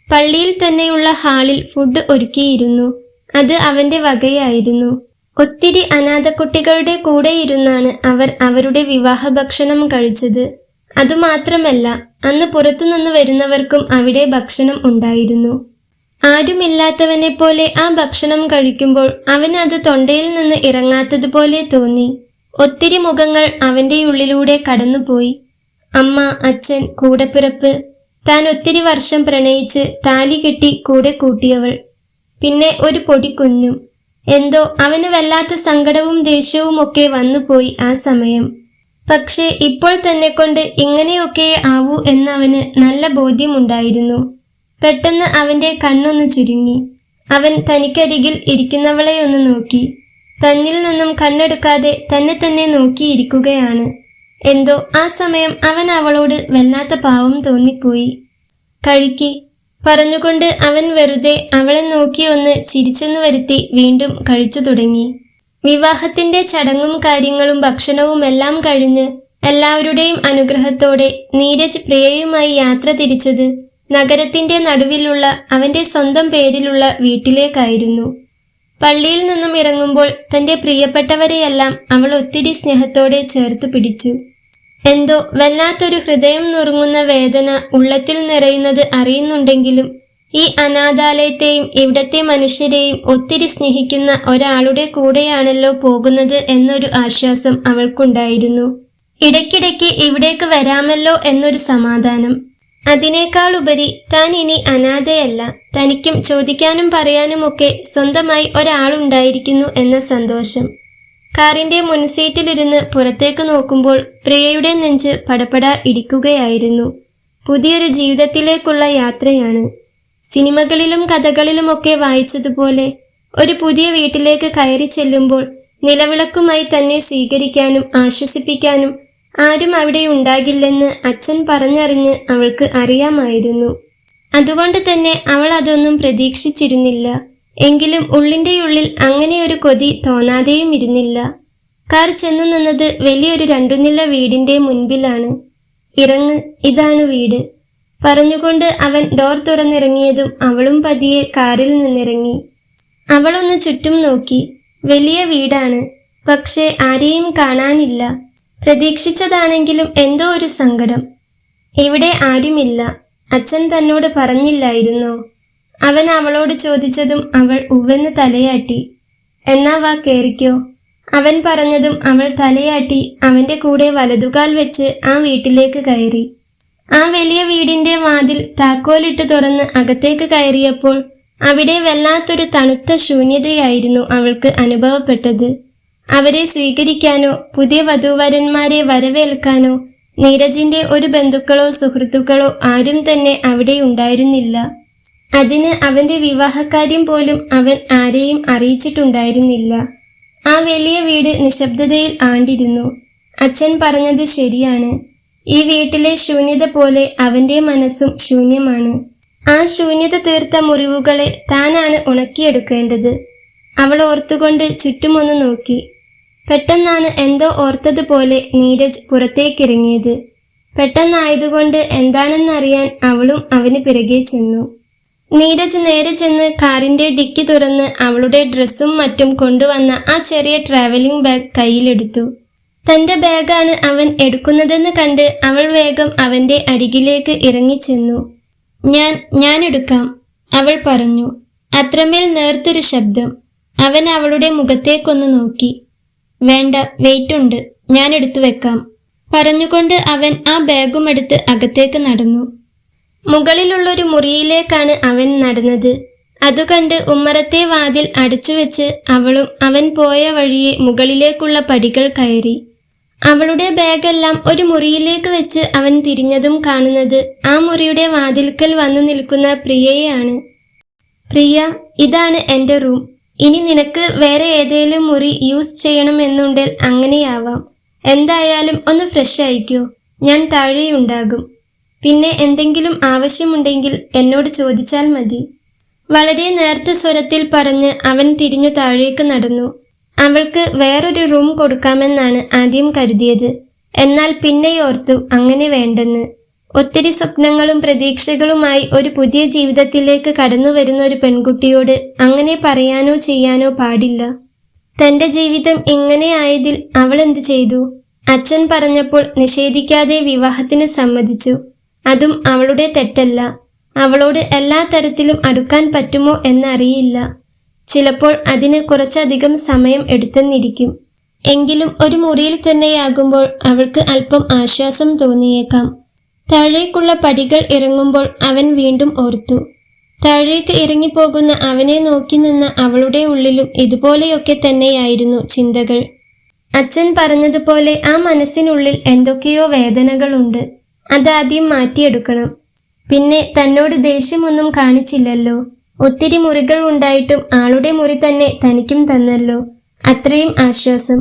പള്ളിയിൽ തന്നെയുള്ള ഹാളിൽ ഫുഡ് ഒരുക്കിയിരുന്നു. അത് അവന്റെ വകയായിരുന്നു. ഒത്തിരി അനാഥക്കുട്ടികളുടെ കൂടെ ഇരുന്നാണ് അവർ അവരുടെ വിവാഹ ഭക്ഷണം കഴിച്ചത്. അതുമാത്രമല്ല, അന്ന് പുറത്തുനിന്ന് വരുന്നവർക്കും അവിടെ ഭക്ഷണം ഉണ്ടായിരുന്നു. ആരുമില്ലാത്തവനെ പോലെ ആ ഭക്ഷണം കഴിക്കുമ്പോൾ അവന് അത് തൊണ്ടയിൽ നിന്ന് ഇറങ്ങാത്തതുപോലെ തോന്നി. ഒത്തിരി മുഖങ്ങൾ അവന്റെ ഉള്ളിലൂടെ കടന്നുപോയി. അമ്മ, അച്ഛൻ, കൂടെപ്പിറപ്പ്, താൻ ഒത്തിരി വർഷം പ്രണയിച്ച് താലി കെട്ടി കൂടെ കൂട്ടിയവൾ, പിന്നെ ഒരു പൊടിക്കുഞ്ഞും. എന്തോ അവന് വല്ലാത്ത സങ്കടവും ദേഷ്യവും ഒക്കെ വന്നുപോയി ആ സമയം. പക്ഷേ ഇപ്പോൾ തന്നെ കൊണ്ട് ഇങ്ങനെയൊക്കെ ആവൂ എന്നവന് നല്ല ബോധ്യമുണ്ടായിരുന്നു. പെട്ടെന്ന് അവന്റെ കണ്ണൊന്ന് ചുരുങ്ങി. അവൻ തനിക്കരികിൽ ഇരിക്കുന്നവളെ ഒന്ന് നോക്കി. തന്നിൽ നിന്നും കണ്ണെടുക്കാതെ തന്നെ തന്നെ നോക്കിയിരിക്കുകയാണ്. എന്തോ ആ സമയം അവൻ അവളോട് വല്ലാത്ത പാവം തോന്നിപ്പോയി. കഴിക്കി പറഞ്ഞുകൊണ്ട് അവൻ വെറുതെ അവളെ നോക്കി ഒന്ന് ചിരിച്ചെന്നു വരുത്തി വീണ്ടും കഴിച്ചു തുടങ്ങി. വിവാഹത്തിന്റെ ചടങ്ങും കാര്യങ്ങളും ഭക്ഷണവുമെല്ലാം കഴിഞ്ഞ് എല്ലാവരുടെയും അനുഗ്രഹത്തോടെ നീരജ് പ്രിയയുമായി യാത്ര തിരിച്ചത് നഗരത്തിന്റെ നടുവിലുള്ള അവന്റെ സ്വന്തം പേരിലുള്ള വീട്ടിലേക്കായിരുന്നു. പള്ളിയിൽ നിന്നും ഇറങ്ങുമ്പോൾ തന്റെ പ്രിയപ്പെട്ടവരെയെല്ലാം അവൾ ഒത്തിരി സ്നേഹത്തോടെ ചേർത്തു പിടിച്ചു. എന്തോ വല്ലാത്തൊരു ഹൃദയം നുറുങ്ങുന്ന വേദന ഉള്ളത്തിൽ നിറയുന്നത് അറിയുന്നുണ്ടെങ്കിലും ഈ അനാഥാലയത്തെയും ഇവിടത്തെ മനുഷ്യരെയും ഒത്തിരി സ്നേഹിക്കുന്ന ഒരാളുടെ കൂടെയാണല്ലോ പോകുന്നത് എന്നൊരു ആശ്വാസം അവൾക്കുണ്ടായിരുന്നു. ഇടയ്ക്കിടയ്ക്ക് ഇവിടേക്ക് വരാമല്ലോ എന്നൊരു സമാധാനം. അതിനേക്കാളുപരി താൻ ഇനി അനാഥയല്ല, തനിക്കും ചോദിക്കാനും പറയാനുമൊക്കെ സ്വന്തമായി ഒരാളുണ്ടായിരിക്കുന്നു എന്ന സന്തോഷം. കാറിന്റെ മുൻസീറ്റിലിരുന്ന് പുറത്തേക്ക് നോക്കുമ്പോൾ പ്രിയയുടെ നെഞ്ച് പടപട ഇടിക്കുകയായിരുന്നു. പുതിയൊരു ജീവിതത്തിലേക്കുള്ള യാത്രയാണ്. സിനിമകളിലും കഥകളിലുമൊക്കെ വായിച്ചതുപോലെ ഒരു പുതിയ വീട്ടിലേക്ക് കയറി ചെല്ലുമ്പോൾ നിലവിളക്കുമായി തന്നെ സ്വീകരിക്കാനും ആശ്വസിപ്പിക്കാനും ആരും അവിടെ ഉണ്ടാകില്ലെന്ന് അച്ഛൻ പറഞ്ഞറിഞ്ഞ് അവൾക്ക് അറിയാമായിരുന്നു. അതുകൊണ്ട് തന്നെ അവൾ അതൊന്നും പ്രതീക്ഷിച്ചിരുന്നില്ല. എങ്കിലും ഉള്ളിൻ്റെയുള്ളിൽ അങ്ങനെയൊരു കൊതി തോന്നാതെയും ഇരുന്നില്ല. കാർ ചെന്നു നിന്നത് വലിയൊരു 2 നില വീടിന്റെ മുൻപിലാണ്. ഇറങ്ങ്, ഇതാണ് വീട് പറഞ്ഞുകൊണ്ട് അവൻ ഡോർ തുറന്നിറങ്ങിയതും അവളും പതിയെ കാറിൽ നിന്നിറങ്ങി. അവളൊന്ന് ചുറ്റും നോക്കി. വലിയ വീടാണ്, പക്ഷേ ആരെയും കാണാനില്ല. പ്രതീക്ഷിച്ചതാണെങ്കിലും എന്തോ ഒരു സങ്കടം. ഇവിടെ ആരുമില്ല. അച്ഛൻ തന്നോട് പറഞ്ഞില്ലായിരുന്നോ? അവൻ അവളോട് ചോദിച്ചതും അവൾ ഉവ്വെന്ന് തലയാട്ടി. എന്നാ വാ കേറിക്കോ. അവൻ പറഞ്ഞതും അവൾ തലയാട്ടി അവന്റെ കൂടെ വലതുകാൽ വെച്ച് ആ വീട്ടിലേക്ക് കയറി. ആ വലിയ വീടിന്റെ വാതിൽ താക്കോലിട്ട് തുറന്ന് അകത്തേക്ക് കയറിയപ്പോൾ അവിടെ വല്ലാത്തൊരു തണുത്ത ശൂന്യതയായിരുന്നു അവൾക്ക് അനുഭവപ്പെട്ടത്. അവരെ സ്വീകരിക്കാനോ പുതിയ വധൂവരന്മാരെ വരവേൽക്കാനോ നീരജിന്റെ ഒരു ബന്ധുക്കളോ സുഹൃത്തുക്കളോ ആരും തന്നെ അവിടെ ഉണ്ടായിരുന്നില്ല. അതിന് അവന്റെ വിവാഹകാര്യം പോലും അവൻ ആരെയും അറിയിച്ചിട്ടുണ്ടായിരുന്നില്ല. ആ വലിയ വീട് നിശബ്ദതയിൽ ആണ്ടിരുന്നു. അച്ഛൻ പറഞ്ഞത് ശരിയാണ്. ഈ വീട്ടിലെ ശൂന്യത പോലെ അവന്റെ മനസ്സും ശൂന്യമാണ്. ആ ശൂന്യത തീർത്ത മുറിവുകളെ താനാണ് ഉണക്കിയെടുക്കേണ്ടത്. അവൾ ഓർത്തുകൊണ്ട് ചുറ്റുമൊന്ന് നോക്കി. പെട്ടെന്നാണ് എന്തോ ഓർത്തതുപോലെ നീരജ് പുറത്തേക്കിറങ്ങിയത്. പെട്ടെന്നായതുകൊണ്ട് എന്താണെന്നറിയാൻ അവളും അവന് പിറകെ ചെന്നു. നീരജ് നേരെ ചെന്ന് കാറിന്റെ ഡിക്കി തുറന്ന് അവളുടെ ഡ്രസ്സും മറ്റും കൊണ്ടുവന്ന ആ ചെറിയ ട്രാവലിംഗ് ബാഗ് കയ്യിലെടുത്തു. തന്റെ ബാഗാണ് അവൻ എടുക്കുന്നതെന്ന് കണ്ട് അവൾ വേഗം അവന്റെ അരികിലേക്ക് ഇറങ്ങിച്ചെന്നു. ഞാൻ എടുക്കാം. അവൾ പറഞ്ഞു. അത്രമേൽ നേർത്തൊരു ശബ്ദം. അവൻ അവളുടെ മുഖത്തേക്കൊന്ന് നോക്കി. വേണ്ട, വെയിറ്റുണ്ട്, ഞാൻ എടുത്തു വെക്കാം പറഞ്ഞുകൊണ്ട് അവൻ ആ ബാഗുമെടുത്ത് അകത്തേക്ക് നടന്നു. മുകളിലുള്ളൊരു മുറിയിലേക്കാണ് അവൻ നടന്നത്. അതു കണ്ട് ഉമ്മറത്തെ വാതിൽ അടച്ചുവെച്ച് അവളും അവൻ പോയ വഴിയെ മുകളിലേക്കുള്ള പടികൾ കയറി. അവളുടെ ബാഗെല്ലാം ഒരു മുറിയിലേക്ക് വെച്ച് അവൻ തിരിഞ്ഞതും കാണുന്നത് ആ മുറിയുടെ വാതിൽക്കൽ വന്നു നിൽക്കുന്ന പ്രിയയെയാണ്. പ്രിയ, ഇതാണ് എൻ്റെ റൂം. ഇനി നിനക്ക് വേറെ ഏതേലും മുറി യൂസ് ചെയ്യണമെന്നുണ്ടെങ്കിൽ അങ്ങനെയാവാം. എന്തായാലും ഒന്ന് ഫ്രഷ് ആയിക്കോ, ഞാൻ താഴെയുണ്ടാകും. പിന്നെ എന്തെങ്കിലും ആവശ്യമുണ്ടെങ്കിൽ എന്നോട് ചോദിച്ചാൽ മതി. വളരെ നേർത്ത സ്വരത്തിൽ പറഞ്ഞ് അവൻ തിരിഞ്ഞു താഴേക്ക് നടന്നു. അവൾക്ക് വേറൊരു റൂം കൊടുക്കാമെന്നാണ് ആദ്യം കരുതിയത്. എന്നാൽ പിന്നെയോർത്തു അങ്ങനെ വേണ്ടെന്ന്. ഒത്തിരി സ്വപ്നങ്ങളും പ്രതീക്ഷകളുമായി ഒരു പുതിയ ജീവിതത്തിലേക്ക് കടന്നു വരുന്ന ഒരു പെൺകുട്ടിയോട് അങ്ങനെ പറയാനോ ചെയ്യാനോ പാടില്ല. തന്റെ ജീവിതം ഇങ്ങനെ ആയതിൽ അവൾ എന്ത് ചെയ്തു? അച്ഛൻ പറഞ്ഞപ്പോൾ നിഷേധിക്കാതെ വിവാഹത്തിന് സമ്മതിച്ചു. അതും അവളുടെ തെറ്റല്ല. അവളോട് എല്ലാ തരത്തിലും അടുക്കാൻ പറ്റുമോ എന്നറിയില്ല. ചിലപ്പോൾ അതിന് കുറച്ചധികം സമയം എടുത്തെന്നിരിക്കും. എങ്കിലും ഒരു മുറിയിൽ തന്നെയാകുമ്പോൾ അവൾക്ക് അല്പം ആശ്വാസം തോന്നിയേക്കാം. താഴേക്കുള്ള പടികൾ ഇറങ്ങുമ്പോൾ അവൻ വീണ്ടും ഓർത്തു. താഴേക്ക് ഇറങ്ങിപ്പോകുന്ന അവനെ നോക്കി നിന്ന അവളുടെ ഉള്ളിലും ഇതുപോലെയൊക്കെ തന്നെയായിരുന്നു ചിന്തകൾ. അച്ഛൻ പറഞ്ഞതുപോലെ ആ മനസ്സിനുള്ളിൽ എന്തൊക്കെയോ വേദനകളുണ്ട്. അതാദ്യം മാറ്റിയെടുക്കണം. പിന്നെ തന്നോട് ദേഷ്യമൊന്നും കാണിച്ചില്ലല്ലോ. ഒത്തിരി മുറികൾ ഉണ്ടായിട്ടും ആളുടെ മുറി തന്നെ തനിക്കും തന്നല്ലോ. അത്രയും ആശ്വാസം.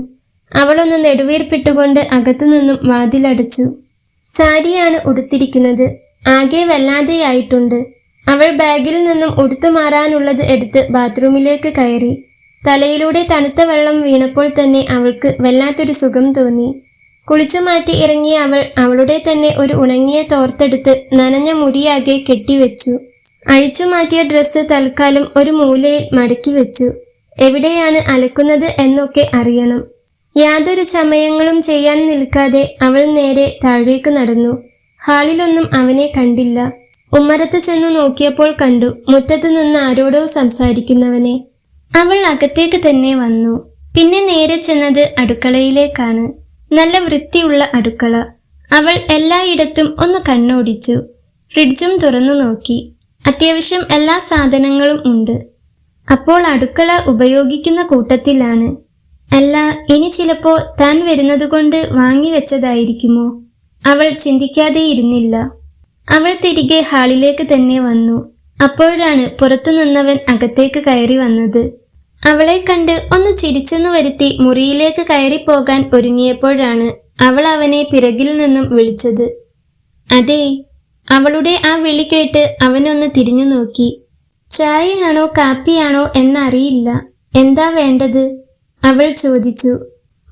അവളൊന്ന് നെടുവീർപ്പിട്ടുകൊണ്ട് അകത്തുനിന്നും വാതിലടച്ചു. സാരിയാണ് ഉടുത്തിരിക്കുന്നത്. ആകെ വല്ലാതെയായിട്ടുണ്ട്. അവൾ ബാഗിൽ നിന്നും ഉടുത്തു മാറാനുള്ളത് എടുത്ത് ബാത്റൂമിലേക്ക് കയറി. തലയിലൂടെ തണുത്ത വെള്ളം വീണപ്പോൾ തന്നെ അവൾക്ക് വല്ലാത്തൊരു സുഖം തോന്നി. കുളിച്ചു മാറ്റി ഇറങ്ങിയ അവൾ അവളുടെ തന്നെ ഒരു ഉണങ്ങിയ തോർത്തെടുത്ത് നനഞ്ഞ മുടിയാകെ കെട്ടിവെച്ചു. അഴിച്ചു മാറ്റിയ ഡ്രസ്സ് തൽക്കാലം ഒരു മൂലയിൽ മടക്കി വെച്ചു. എവിടെയാണ് അലക്കുന്നത് എന്നൊക്കെ അറിയണം. യാതൊരു ചമയങ്ങളും ചെയ്യാൻ നിൽക്കാതെ അവൾ നേരെ താഴേക്ക് നടന്നു. ഹാളിലൊന്നും അവനെ കണ്ടില്ല. ഉമ്മറത്ത് ചെന്നു നോക്കിയപ്പോൾ കണ്ടു മുറ്റത്ത് നിന്ന് ആരോടോ സംസാരിക്കുന്നവനെ. അവൾ അകത്തേക്ക് തന്നെ വന്നു. പിന്നെ നേരെ ചെന്നത് അടുക്കളയിലേക്കാണ്. നല്ല വൃത്തിയുള്ള അടുക്കള. അവൾ എല്ലായിടത്തും ഒന്ന് കണ്ണോടിച്ചു. ഫ്രിഡ്ജും തുറന്നു നോക്കി. അത്യാവശ്യം എല്ലാ സാധനങ്ങളും ഉണ്ട്. അപ്പോൾ അടുക്കള ഉപയോഗിക്കുന്ന കൂട്ടത്തിലാണ്. അല്ല, ഇനി ചിലപ്പോ താൻ വരുന്നതുകൊണ്ട് വാങ്ങിവെച്ചതായിരിക്കുമോ? അവൾ ചിന്തിക്കാതെ ഇരുന്നില്ല. അവൾ തിരികെ ഹാളിലേക്ക് തന്നെ വന്നു. അപ്പോഴാണ് പുറത്തു നിന്നവൻ അകത്തേക്ക് കയറി വന്നത്. അവളെ കണ്ട് ഒന്ന് ചിരിച്ചെന്നു വരുത്തി മുറിയിലേക്ക് കയറിപ്പോകാൻ ഒരുങ്ങിയപ്പോഴാണ് അവൾ അവനെ പിറകിൽ നിന്നും വിളിച്ചത്. അതേ. അവളുടെ ആ വിളി കേട്ട് അവനൊന്ന് തിരിഞ്ഞു നോക്കി. ചായയാണോ കാപ്പിയാണോ എന്നറിയില്ല. എന്താ വേണ്ടത്? അവൾ ചോദിച്ചു.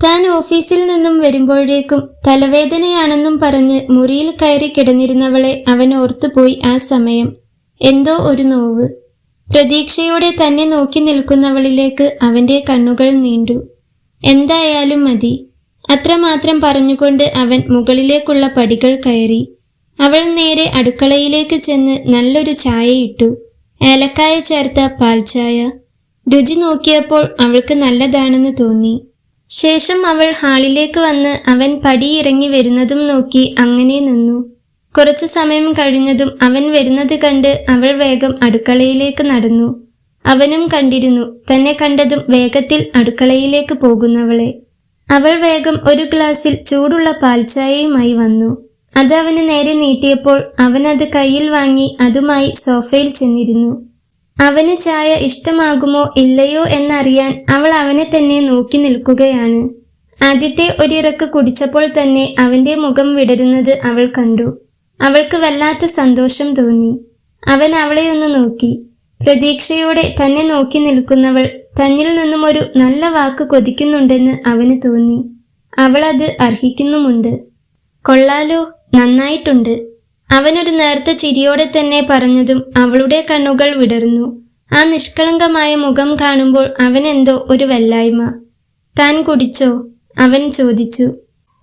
താൻ ഓഫീസിൽ നിന്നും വരുമ്പോഴേക്കും തലവേദനയാണെന്നും പറഞ്ഞ് മുറിയിൽ കയറി കിടന്നിരുന്നവളെ അവൻ ഓർത്തുപോയി. ആ സമയം എന്തോ ഒരു നോവ്. പ്രതീക്ഷയോടെ തന്നെ നോക്കി നിൽക്കുന്നവളിലേക്ക് അവന്റെ കണ്ണുകൾ നീണ്ടു. എന്തായാലും മതി, അത്രമാത്രം പറഞ്ഞുകൊണ്ട് അവൻ മുകളിലേക്കുള്ള പടികൾ കയറി. അവൾ നേരെ അടുക്കളയിലേക്ക് ചെന്ന് നല്ലൊരു ചായ ഇട്ടു. ഏലക്കായ ചേർത്ത പാൽച്ചായ. രുചി നോക്കിയപ്പോൾ അവൾക്ക് നല്ലതാണെന്ന് തോന്നി. ശേഷം അവൾ ഹാളിലേക്ക് വന്ന് അവൻ പടിയിറങ്ങി വരുന്നതും നോക്കി അങ്ങനെ നിന്നു. കുറച്ചു സമയം കഴിഞ്ഞതും അവൻ വരുന്നത് കണ്ട് അവൾ വേഗം അടുക്കളയിലേക്ക് നടന്നു. അവനും കണ്ടിരുന്നു തന്നെ കണ്ടതും വേഗത്തിൽ അടുക്കളയിലേക്ക് പോകുന്നവളെ. അവൾ വേഗം ഒരു ഗ്ലാസ്സിൽ ചൂടുള്ള പാൽച്ചായയുമായി വന്നു. അത് അവന് നേരെ നീട്ടിയപ്പോൾ അവനത് കയ്യിൽ വാങ്ങി അതുമായി സോഫയിൽ ചെന്നിരുന്നു. അവന് ചായ ഇഷ്ടമാകുമോ ഇല്ലയോ എന്നറിയാൻ അവൾ അവനെ തന്നെ നോക്കി നിൽക്കുകയാണ്. ആദ്യത്തെ ഒരിറക്ക് കുടിച്ചപ്പോൾ തന്നെ അവന്റെ മുഖം വിടരുന്നത് അവൾ കണ്ടു. അവൾക്ക് വല്ലാത്ത സന്തോഷം തോന്നി. അവൻ അവളെ ഒന്ന് നോക്കി. പ്രതീക്ഷയോടെ തന്നെ നോക്കി നിൽക്കുന്നവൾ തന്നിൽ നിന്നും ഒരു നല്ല വാക്ക് കൊതിക്കുന്നുണ്ടെന്ന് അവന് തോന്നി. അവൾ അത് അർഹിക്കുന്നുമുണ്ട്. കൊള്ളാലോ, നന്നായിട്ടുണ്ട്. അവനൊരു നേർത്ത ചിരിയോടെ തന്നെ പറഞ്ഞതും അവളുടെ കണ്ണുകൾ വിടർന്നു. ആ നിഷ്കളങ്കമായ മുഖം കാണുമ്പോൾ അവനെന്തോ ഒരു വല്ലായ്മ. താൻ കുടിച്ചോ? അവൻ ചോദിച്ചു.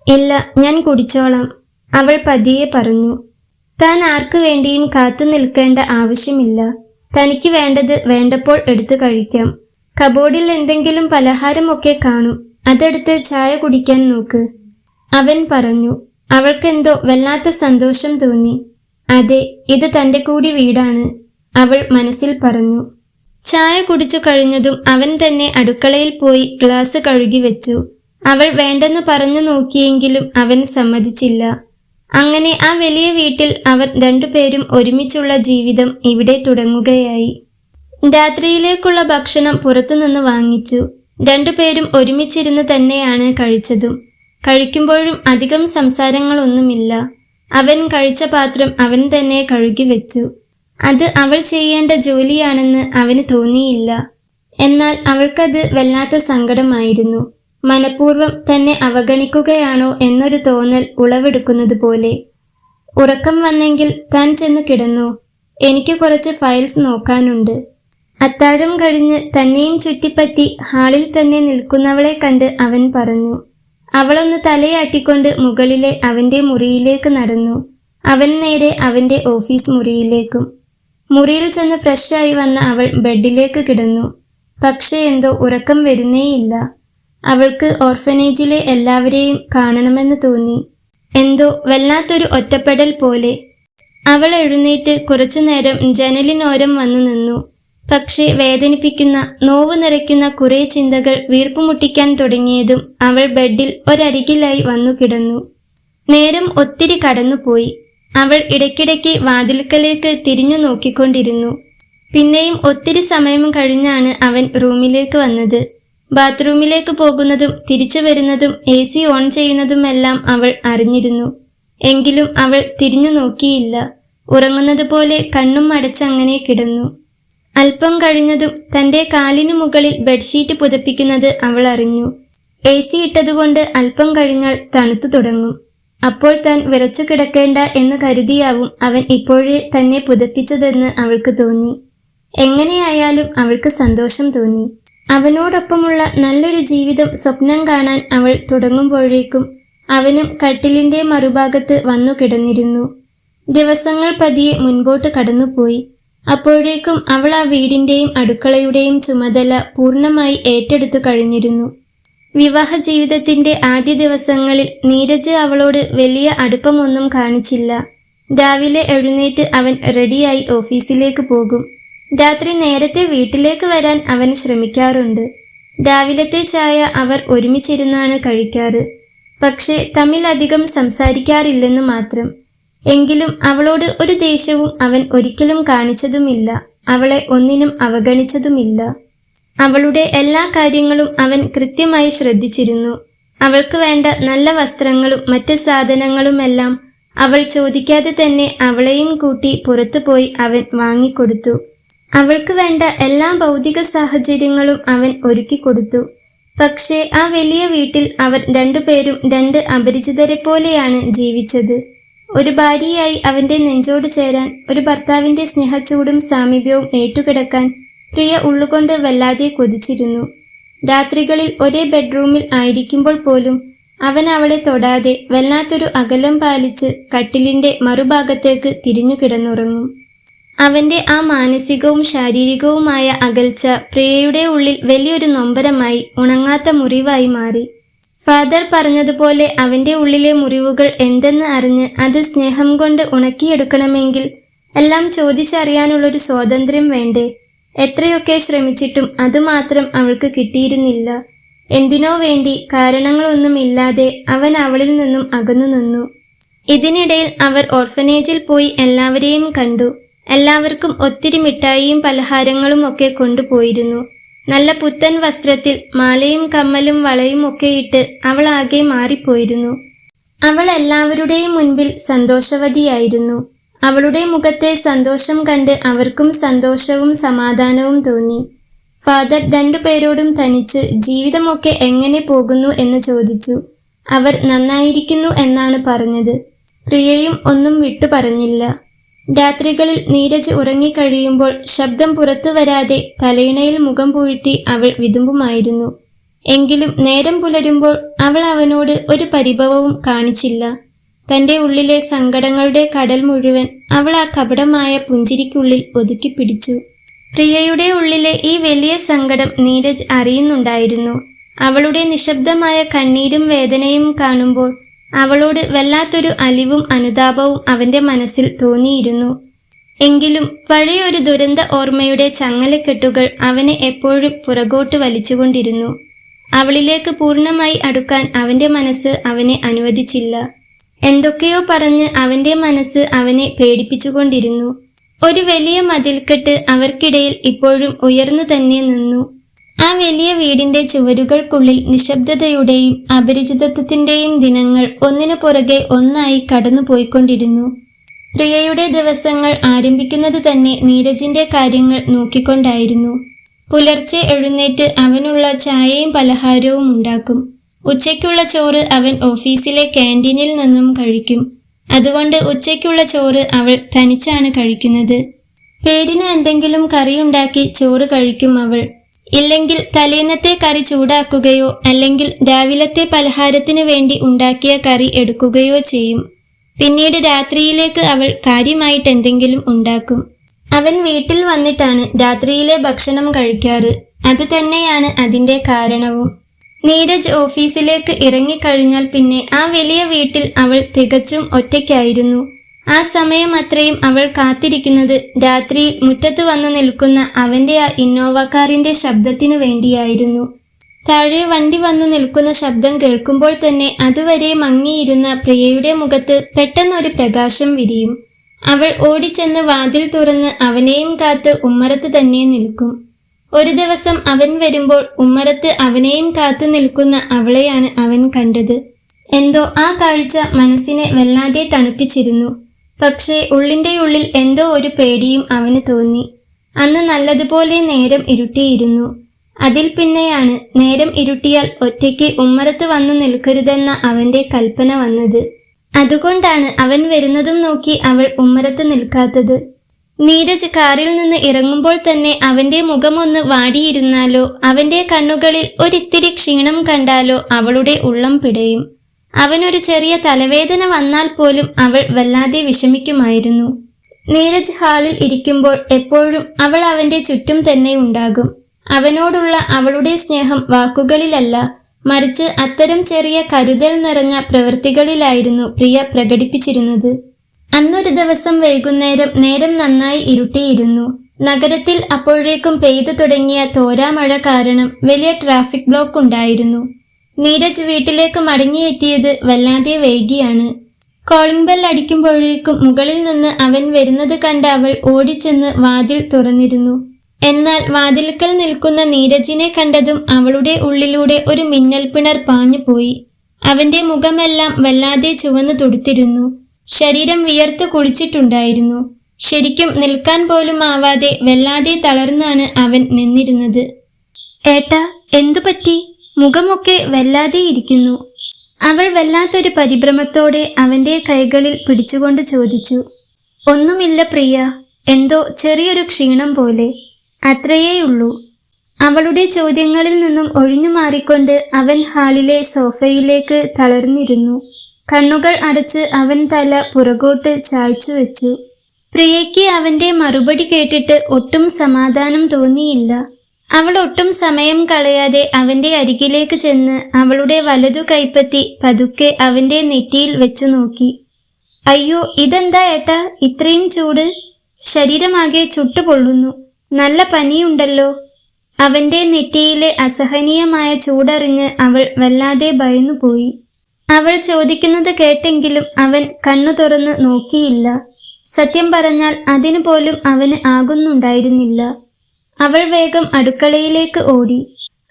ഇല്ല, ഞാൻ കുടിച്ചോളാം, അവൾ പതിയെ പറഞ്ഞു. താൻ ആർക്കു വേണ്ടിയും കാത്തു നിൽക്കേണ്ട ആവശ്യമില്ല. തനിക്ക് വേണ്ടത് വേണ്ടപ്പോൾ എടുത്തു കഴിക്കാം. കബോർഡിൽ എന്തെങ്കിലും പലഹാരമൊക്കെ കാണും, അതെടുത്ത് ചായ കുടിക്കാൻ നോക്ക്. അവൻ പറഞ്ഞു. അവൾക്കെന്തോ വല്ലാത്ത സന്തോഷം തോന്നി. അതെ, ഇത് തന്റെ കൂടി വീടാണ്, അവൾ മനസ്സിൽ പറഞ്ഞു. ചായ കുടിച്ചു കഴിഞ്ഞതും അവൻ തന്നെ അടുക്കളയിൽ പോയി ഗ്ലാസ് കഴുകി വെച്ചു. അവൾ വേണ്ടെന്ന് പറഞ്ഞു നോക്കിയെങ്കിലും അവൻ സമ്മതിച്ചില്ല. അങ്ങനെ ആ വലിയ വീട്ടിൽ അവർ രണ്ടുപേരും ഒരുമിച്ചുള്ള ജീവിതം ഇവിടെ തുടങ്ങുകയായി. രാത്രിയിലേക്കുള്ള ഭക്ഷണം പുറത്തുനിന്ന് വാങ്ങിച്ചു. രണ്ടുപേരും ഒരുമിച്ചിരുന്ന് തന്നെയാണ് കഴിച്ചതും. കഴിക്കുമ്പോഴും അധികം സംസാരങ്ങളൊന്നുമില്ല. അവൻ കഴിച്ച പാത്രം അവൻ തന്നെ കഴുകി വെച്ചു. അത് അവൾ ചെയ്യേണ്ട ജോലിയാണെന്ന് അവന് തോന്നിയില്ല. എന്നാൽ അവൾക്കത് വല്ലാത്ത സങ്കടമായിരുന്നു. മനഃപൂർവ്വം തന്നെ അവഗണിക്കുകയാണോ എന്നൊരു തോന്നൽ ഉളവെടുക്കുന്നത് പോലെ. ഉറക്കം വന്നെങ്കിൽ താൻ ചെന്ന് കിടന്നോ, എനിക്ക് കുറച്ച് ഫയൽസ് നോക്കാനുണ്ട്. അത്താഴം കഴിഞ്ഞ് തന്നെയും ചുറ്റിപ്പറ്റി ഹാളിൽ തന്നെ നിൽക്കുന്നവളെ കണ്ട് അവൻ പറഞ്ഞു. അവളൊന്ന് തലയാട്ടിക്കൊണ്ട് മുകളിലെ അവന്റെ മുറിയിലേക്ക് നടന്നു. അവൻ നേരെ അവന്റെ ഓഫീസ് മുറിയിലേക്കും. മുറിയിൽ ചെന്ന് ഫ്രഷായി വന്ന അവൾ ബെഡിലേക്ക് കിടന്നു. പക്ഷേ എന്തോ ഉറക്കം വരുന്നേയില്ല. അവൾക്ക് ഓർഫനേജിലെ എല്ലാവരെയും കാണണമെന്ന് തോന്നി. എന്തോ വല്ലാത്തൊരു ഒറ്റപ്പെടൽ പോലെ. അവൾ എഴുന്നേറ്റ് കുറച്ചുനേരം ജനലിനോരം വന്നു നിന്നു. പക്ഷേ വേദനിപ്പിക്കുന്ന, നോവ് നിറയ്ക്കുന്ന കുറെ ചിന്തകൾ വീർപ്പുമുട്ടിക്കാൻ തുടങ്ങിയതും അവൾ ബെഡിൽ ഒരരികിലായി വന്നു കിടന്നു. നേരം ഒത്തിരി കടന്നുപോയി. അവൾ ഇടയ്ക്കിടയ്ക്ക് വാതിൽക്കലേക്ക് തിരിഞ്ഞു നോക്കിക്കൊണ്ടിരുന്നു. പിന്നെയും ഒത്തിരി സമയം കഴിഞ്ഞാണ് അവൻ റൂമിലേക്ക് വന്നത്. ബാത്റൂമിലേക്ക് പോകുന്നതും തിരിച്ചു വരുന്നതും AC ഓൺ ചെയ്യുന്നതുമെല്ലാം അവൾ അറിഞ്ഞിരുന്നു. എങ്കിലും അവൾ തിരിഞ്ഞു നോക്കിയില്ല. ഉറങ്ങുന്നത് പോലെ കണ്ണും അടച്ചങ്ങനെ കിടന്നു. അല്പം കഴിഞ്ഞതും തന്റെ കാലിനു മുകളിൽ ബെഡ്ഷീറ്റ് പുതപ്പിക്കുന്നത് അവൾ അറിഞ്ഞു. AC ഇട്ടതുകൊണ്ട് അല്പം കഴിഞ്ഞാൽ തണുത്തു തുടങ്ങും. അപ്പോൾ താൻ വിറച്ചു കിടക്കേണ്ട എന്ന് കരുതിയാവും അവൻ ഇപ്പോഴേ തന്നെ പുതപ്പിച്ചതെന്ന് അവൾക്ക് തോന്നി. എങ്ങനെയായാലും അവൾക്ക് സന്തോഷം തോന്നി. അവനോടൊപ്പമുള്ള നല്ലൊരു ജീവിതം സ്വപ്നം കാണാൻ അവൾ തുടങ്ങുമ്പോഴേക്കും അവനും കട്ടിലിന്റെ മറുഭാഗത്ത് വന്നു കിടന്നിരുന്നു. ദിവസങ്ങൾ പതിയെ മുൻപോട്ട് കടന്നുപോയി. അപ്പോഴേക്കും അവൾ ആ വീടിന്റെയും അടുക്കളയുടെയും ചുമതല പൂർണ്ണമായി ഏറ്റെടുത്തു കഴിഞ്ഞിരുന്നു. വിവാഹ ജീവിതത്തിന്റെ ആദ്യ ദിവസങ്ങളിൽ നീരജ് അവളോട് വലിയ അടുപ്പമൊന്നും കാണിച്ചില്ല. രാവിലെ എഴുന്നേറ്റ് അവൻ റെഡിയായി ഓഫീസിലേക്ക് പോകും. രാത്രി നേരത്തെ വീട്ടിലേക്ക് വരാൻ അവൻ ശ്രമിക്കാറുണ്ട്. രാവിലത്തെ ചായ അവർ ഒരുമിച്ചിരുന്നാണ് കഴിക്കാറ്. പക്ഷേ തമ്മിൽ അധികം സംസാരിക്കാറില്ലെന്ന് മാത്രം. എങ്കിലും അവളോട് ഒരു ദേഷ്യവും അവൻ ഒരിക്കലും കാണിച്ചതുമില്ല. അവളെ ഒന്നിനും അവഗണിച്ചതുമില്ല. അവളുടെ എല്ലാ കാര്യങ്ങളും അവൻ കൃത്യമായി ശ്രദ്ധിച്ചിരുന്നു. അവൾക്ക് വേണ്ട നല്ല വസ്ത്രങ്ങളും മറ്റ് സാധനങ്ങളുമെല്ലാം അവൾ ചോദിക്കാതെ തന്നെ അവളെയും കൂട്ടി പുറത്തുപോയി അവൻ വാങ്ങിക്കൊടുത്തു. അവൾക്ക് വേണ്ട എല്ലാ ഭൗതിക സാഹചര്യങ്ങളും അവൻ ഒരുക്കിക്കൊടുത്തു. പക്ഷേ ആ വലിയ വീട്ടിൽ അവർ രണ്ടുപേരും രണ്ട് അപരിചിതരെ പോലെയാണ് ജീവിച്ചത്. ഒരു ഭാര്യയായി അവന്റെ നെഞ്ചോട് ചേരാൻ, ഒരു ഭർത്താവിന്റെ സ്നേഹച്ചൂടും സാമീപ്യവും ഏറ്റുകിടക്കാൻ പ്രിയ ഉള്ളുകൊണ്ട് വല്ലാതെ കൊതിച്ചിരുന്നു. രാത്രികളിൽ ഒരേ ബെഡ്റൂമിൽ ആയിരിക്കുമ്പോൾ പോലും അവൻ അവളെ തൊടാതെ വല്ലാത്തൊരു അകലം പാലിച്ച് കട്ടിലിന്റെ മറുഭാഗത്തേക്ക് തിരിഞ്ഞു കിടന്നുറങ്ങും. അവന്റെ ആ മാനസികവും ശാരീരികവുമായ അകൽച്ച പ്രിയയുടെ ഉള്ളിൽ വലിയൊരു നൊമ്പരമായി, ഉണങ്ങാത്ത മുറിവായി മാറി. ഫാദർ പറഞ്ഞതുപോലെ അവന്റെ ഉള്ളിലെ മുറിവുകൾ എന്തെന്ന് അറിഞ്ഞ് അത് സ്നേഹം കൊണ്ട് ഉണക്കിയെടുക്കണമെങ്കിൽ എല്ലാം ചോദിച്ചറിയാനുള്ളൊരു സ്വാതന്ത്ര്യം വേണ്ടേ? എത്രയൊക്കെ ശ്രമിച്ചിട്ടും അതുമാത്രം അവൾക്ക് കിട്ടിയിരുന്നില്ല. എന്തിനോ വേണ്ടി കാരണങ്ങളൊന്നുമില്ലാതെ അവൻ അവളിൽ നിന്നും അകന്നു നിന്നു. ഇതിനിടയിൽ അവർ ഓർഫനേജിൽ പോയി എല്ലാവരെയും കണ്ടു. എല്ലാവർക്കും ഒത്തിരി മിഠായിയും പലഹാരങ്ങളും ഒക്കെ കൊണ്ടുപോയിരുന്നു. നല്ല പുത്തൻ വസ്ത്രത്തിൽ മാലയും കമ്മലും വളയും ഒക്കെ ഇട്ട് അവൾ ആകെ മാറിപ്പോയിരുന്നു. അവൾ എല്ലാവരുടെയും മുൻപിൽ സന്തോഷവതിയായിരുന്നു. അവളുടെ മുഖത്തെ സന്തോഷം കണ്ട് അവർക്കും സന്തോഷവും സമാധാനവും തോന്നി. ഫാദർ രണ്ടുപേരോടും തനിച്ച് ജീവിതമൊക്കെ എങ്ങനെ പോകുന്നു എന്ന് ചോദിച്ചു. അവർ നന്നായിരിക്കുന്നു എന്നാണ് പറഞ്ഞത്. പ്രിയയും ഒന്നും വിട്ടു പറഞ്ഞില്ല. രാത്രികളിൽ നീരജ് ഉറങ്ങിക്കഴിയുമ്പോൾ ശബ്ദം പുറത്തു വരാതെ തലയിണയിൽ മുഖം പൂഴ്ത്തി അവൾ വിതുമ്പുമായിരുന്നു. എങ്കിലും നേരം പുലരുമ്പോൾ അവൾ അവനോട് ഒരു പരിഭവവും കാണിച്ചില്ല. തന്റെ ഉള്ളിലെ സങ്കടങ്ങളുടെ കടൽ മുഴുവൻ അവൾ ആ കപടമായ പുഞ്ചിരിക്കുള്ളിൽ ഒതുക്കിപ്പിടിച്ചു. പ്രിയയുടെ ഉള്ളിലെ ഈ വലിയ സങ്കടം നീരജ് അറിയുന്നുണ്ടായിരുന്നു. അവളുടെ നിശബ്ദമായ കണ്ണീരും വേദനയും കാണുമ്പോൾ അവളോട് വല്ലാത്തൊരു അലിവും അനുതാപവും അവന്റെ മനസ്സിൽ തോന്നിയിരുന്നു. എങ്കിലും പഴയൊരു ദുരന്ത ഓർമ്മയുടെ ചങ്ങലക്കെട്ടുകൾ അവനെ എപ്പോഴും പുറകോട്ട് വലിച്ചുകൊണ്ടിരുന്നു. അവളിലേക്ക് പൂർണ്ണമായി അടുക്കാൻ അവന്റെ മനസ്സ് അവനെ അനുവദിച്ചില്ല. എന്തൊക്കെയോ പറഞ്ഞ് അവന്റെ മനസ്സ് അവനെ പേടിപ്പിച്ചുകൊണ്ടിരുന്നു. ഒരു വലിയ മതിൽക്കെട്ട് അവർക്കിടയിൽ ഇപ്പോഴും ഉയർന്നു തന്നെ നിന്നു. ആ വലിയ വീടിന്റെ ചുവരുകൾക്കുള്ളിൽ നിശബ്ദതയുടെയും അപരിചിതത്വത്തിന്റെയും ദിനങ്ങൾ ഒന്നിനു പുറകെ ഒന്നായി കടന്നുപോയിക്കൊണ്ടിരുന്നു. പ്രിയയുടെ ദിവസങ്ങൾ ആരംഭിക്കുന്നത് തന്നെ നീരജിന്റെ കാര്യങ്ങൾ നോക്കിക്കൊണ്ടായിരുന്നു. പുലർച്ചെ എഴുന്നേറ്റ് അവനുള്ള ചായയും പലഹാരവും ഉണ്ടാക്കും. ഉച്ചയ്ക്കുള്ള ചോറ് അവൻ ഓഫീസിലെ ക്യാൻറ്റീനിൽ നിന്നും കഴിക്കും. അതുകൊണ്ട് ഉച്ചയ്ക്കുള്ള ചോറ് അവൾ തനിച്ചാണ് കഴിക്കുന്നത്. പേരിന് എന്തെങ്കിലും കറിയുണ്ടാക്കി ചോറ് കഴിക്കും അവൾ. ഇല്ലെങ്കിൽ തലേന്നത്തെ കറി ചൂടാക്കുകയോ അല്ലെങ്കിൽ രാവിലത്തെ പലഹാരത്തിന് വേണ്ടി ഉണ്ടാക്കിയ കറി എടുക്കുകയോ ചെയ്യും. പിന്നീട് രാത്രിയിലേക്ക് അവൾ കാര്യമായിട്ട് എന്തെങ്കിലും ഉണ്ടാക്കും. അവൻ വീട്ടിൽ വന്നിട്ടാണ് രാത്രിയിലെ ഭക്ഷണം കഴിക്കാറ്. അത് തന്നെയാണ് അതിന്റെ കാരണവും. നീരജ് ഓഫീസിലേക്ക് ഇറങ്ങിക്കഴിഞ്ഞാൽ പിന്നെ ആ വലിയ വീട്ടിൽ അവൾ തികച്ചും ഒറ്റയ്ക്കായിരുന്നു. ആ സമയം അത്രയും അവൾ കാത്തിരിക്കുന്നത് രാത്രിയിൽ മുറ്റത്ത് വന്നു നിൽക്കുന്ന അവന്റെ ആ ഇന്നോവ കാറിന്റെ ശബ്ദത്തിനു വേണ്ടിയായിരുന്നു. താഴെ വണ്ടി വന്നു നിൽക്കുന്ന ശബ്ദം കേൾക്കുമ്പോൾ തന്നെ അതുവരെ മങ്ങിയിരുന്ന പ്രിയയുടെ മുഖത്ത് പെട്ടെന്നൊരു പ്രകാശം വിരിയും. അവൾ ഓടിച്ചെന്ന് വാതിൽ തുറന്ന് അവനെയും കാത്ത് ഉമ്മറത്ത് തന്നെ നിൽക്കും. ഒരു ദിവസം അവൻ വരുമ്പോൾ ഉമ്മറത്ത് അവനെയും കാത്തു നിൽക്കുന്ന അവളെയാണ് അവൻ കണ്ടത്. എന്തോ ആ കാഴ്ച മനസ്സിനെ വല്ലാതെ തണുപ്പിച്ചിരുന്നു. പക്ഷേ ഉള്ളിന്റെ ഉള്ളിൽ എന്തോ ഒരു പേടിയും അവന് തോന്നി. അന്ന് നല്ലതുപോലെ നേരം ഇരുട്ടിയിരുന്നു. അതിൽ പിന്നെയാണ് നേരം ഇരുട്ടിയാൽ ഒറ്റയ്ക്ക് ഉമ്മറത്ത് വന്നു നിൽക്കരുതെന്ന അവന്റെ കൽപ്പന വന്നത്. അതുകൊണ്ടാണ് അവൻ വരുന്നതും നോക്കി അവൾ ഉമ്മറത്ത് നിൽക്കാത്തത്. നീരജ് കാറിൽ നിന്ന് ഇറങ്ങുമ്പോൾ തന്നെ അവന്റെ മുഖമൊന്ന് വാടിയിരുന്നാലോ, അവന്റെ കണ്ണുകളിൽ ഒരിത്തിരി ക്ഷീണം കണ്ടാലോ അവളുടെ ഉള്ളം പിടയും. അവനൊരു ചെറിയ തലവേദന വന്നാൽ പോലും അവൾ വല്ലാതെ വിഷമിക്കുമായിരുന്നു. നീരജ് ഹാളിൽ ഇരിക്കുമ്പോൾ എപ്പോഴും അവൾ അവന്റെ ചുറ്റും തന്നെ ഉണ്ടാകും. അവനോടുള്ള അവളുടെ സ്നേഹം വാക്കുകളിലല്ല, മറിച്ച് അത്തരം ചെറിയ കരുതൽ നിറഞ്ഞ പ്രവൃത്തികളിലായിരുന്നു പ്രിയ പ്രകടിപ്പിച്ചിരുന്നത്. അന്നൊരു ദിവസം വൈകുന്നേരം നേരം നന്നായി ഇരുട്ടിയിരുന്നു. നഗരത്തിൽ അപ്പോഴേക്കും പെയ്തു തുടങ്ങിയ തോരാമഴ കാരണം വലിയ ട്രാഫിക് ബ്ലോക്ക് ഉണ്ടായിരുന്നു. നീരജ് വീട്ടിലേക്ക് മടങ്ങിയെത്തിയത് വല്ലാതെ വൈകിയാണ്. കോളിംഗ് ബെൽ അടിക്കുമ്പോഴേക്കും മുകളിൽ നിന്ന് അവൻ വരുന്നത് കണ്ട അവൾ ഓടിച്ചെന്ന് വാതിൽ തുറന്നിരുന്നു. എന്നാൽ വാതിൽക്കൽ നിൽക്കുന്ന നീരജിനെ കണ്ടതും അവളുടെ ഉള്ളിലൂടെ ഒരു മിന്നൽ പിണർ പാഞ്ഞുപോയി. അവന്റെ മുഖമെല്ലാം വല്ലാതെ ചുവന്നു തുടുത്തിരുന്നു. ശരീരം വിയർത്തു കുളിച്ചിട്ടുണ്ടായിരുന്നു. ശരിക്കും നിൽക്കാൻ പോലും ആവാതെ വല്ലാതെ തളർന്നാണ് അവൻ നിന്നിരുന്നത്. ഏട്ടാ, എന്തു പറ്റി? മുഖമൊക്കെ വല്ലാതെ ഇരിക്കുന്നു. അവൾ വല്ലാത്തൊരു പരിഭ്രമത്തോടെ അവന്റെ കൈകളിൽ പിടിച്ചുകൊണ്ട് ചോദിച്ചു. ഒന്നുമില്ല പ്രിയ, എന്തോ ചെറിയൊരു ക്ഷീണം പോലെ, അത്രയേയുള്ളൂ. അവളുടെ ചോദ്യങ്ങളിൽ നിന്നും ഒഴിഞ്ഞു മാറിക്കൊണ്ട് അവൻ ഹാളിലെ സോഫയിലേക്ക് തളർന്നിരുന്നു. കണ്ണുകൾ അടച്ച് അവൻ തല പുറകോട്ട് ചായ്ച്ചു വെച്ചു. പ്രിയയ്ക്ക് അവന്റെ മറുപടി കേട്ടിട്ട് ഒട്ടും സമാധാനം തോന്നിയില്ല. അവൾ ഒട്ടും സമയം കളയാതെ അവന്റെ അരികിലേക്ക് ചെന്ന് അവളുടെ വലതു കൈപ്പത്തി പതുക്കെ അവന്റെ നെറ്റിയിൽ വെച്ചു നോക്കി. അയ്യോ, ഇതെന്താ ഏട്ടാ ഇത്രയും ചൂട്? ശരീരമാകെ ചുട്ടുപൊള്ളുന്നു. നല്ല പനിയുണ്ടല്ലോ. അവന്റെ നെറ്റിയിലെ അസഹനീയമായ ചൂടറിഞ്ഞ് അവൾ വല്ലാതെ ഭയന്നുപോയി. അവൾ ചോദിക്കുന്നത് കേട്ടെങ്കിലും അവൻ കണ്ണു തുറന്ന് നോക്കിയില്ല. സത്യം പറഞ്ഞാൽ അതിനു പോലും അവന് ആകുന്നുണ്ടായിരുന്നില്ല. അവൾ വേഗം അടുക്കളയിലേക്ക് ഓടി.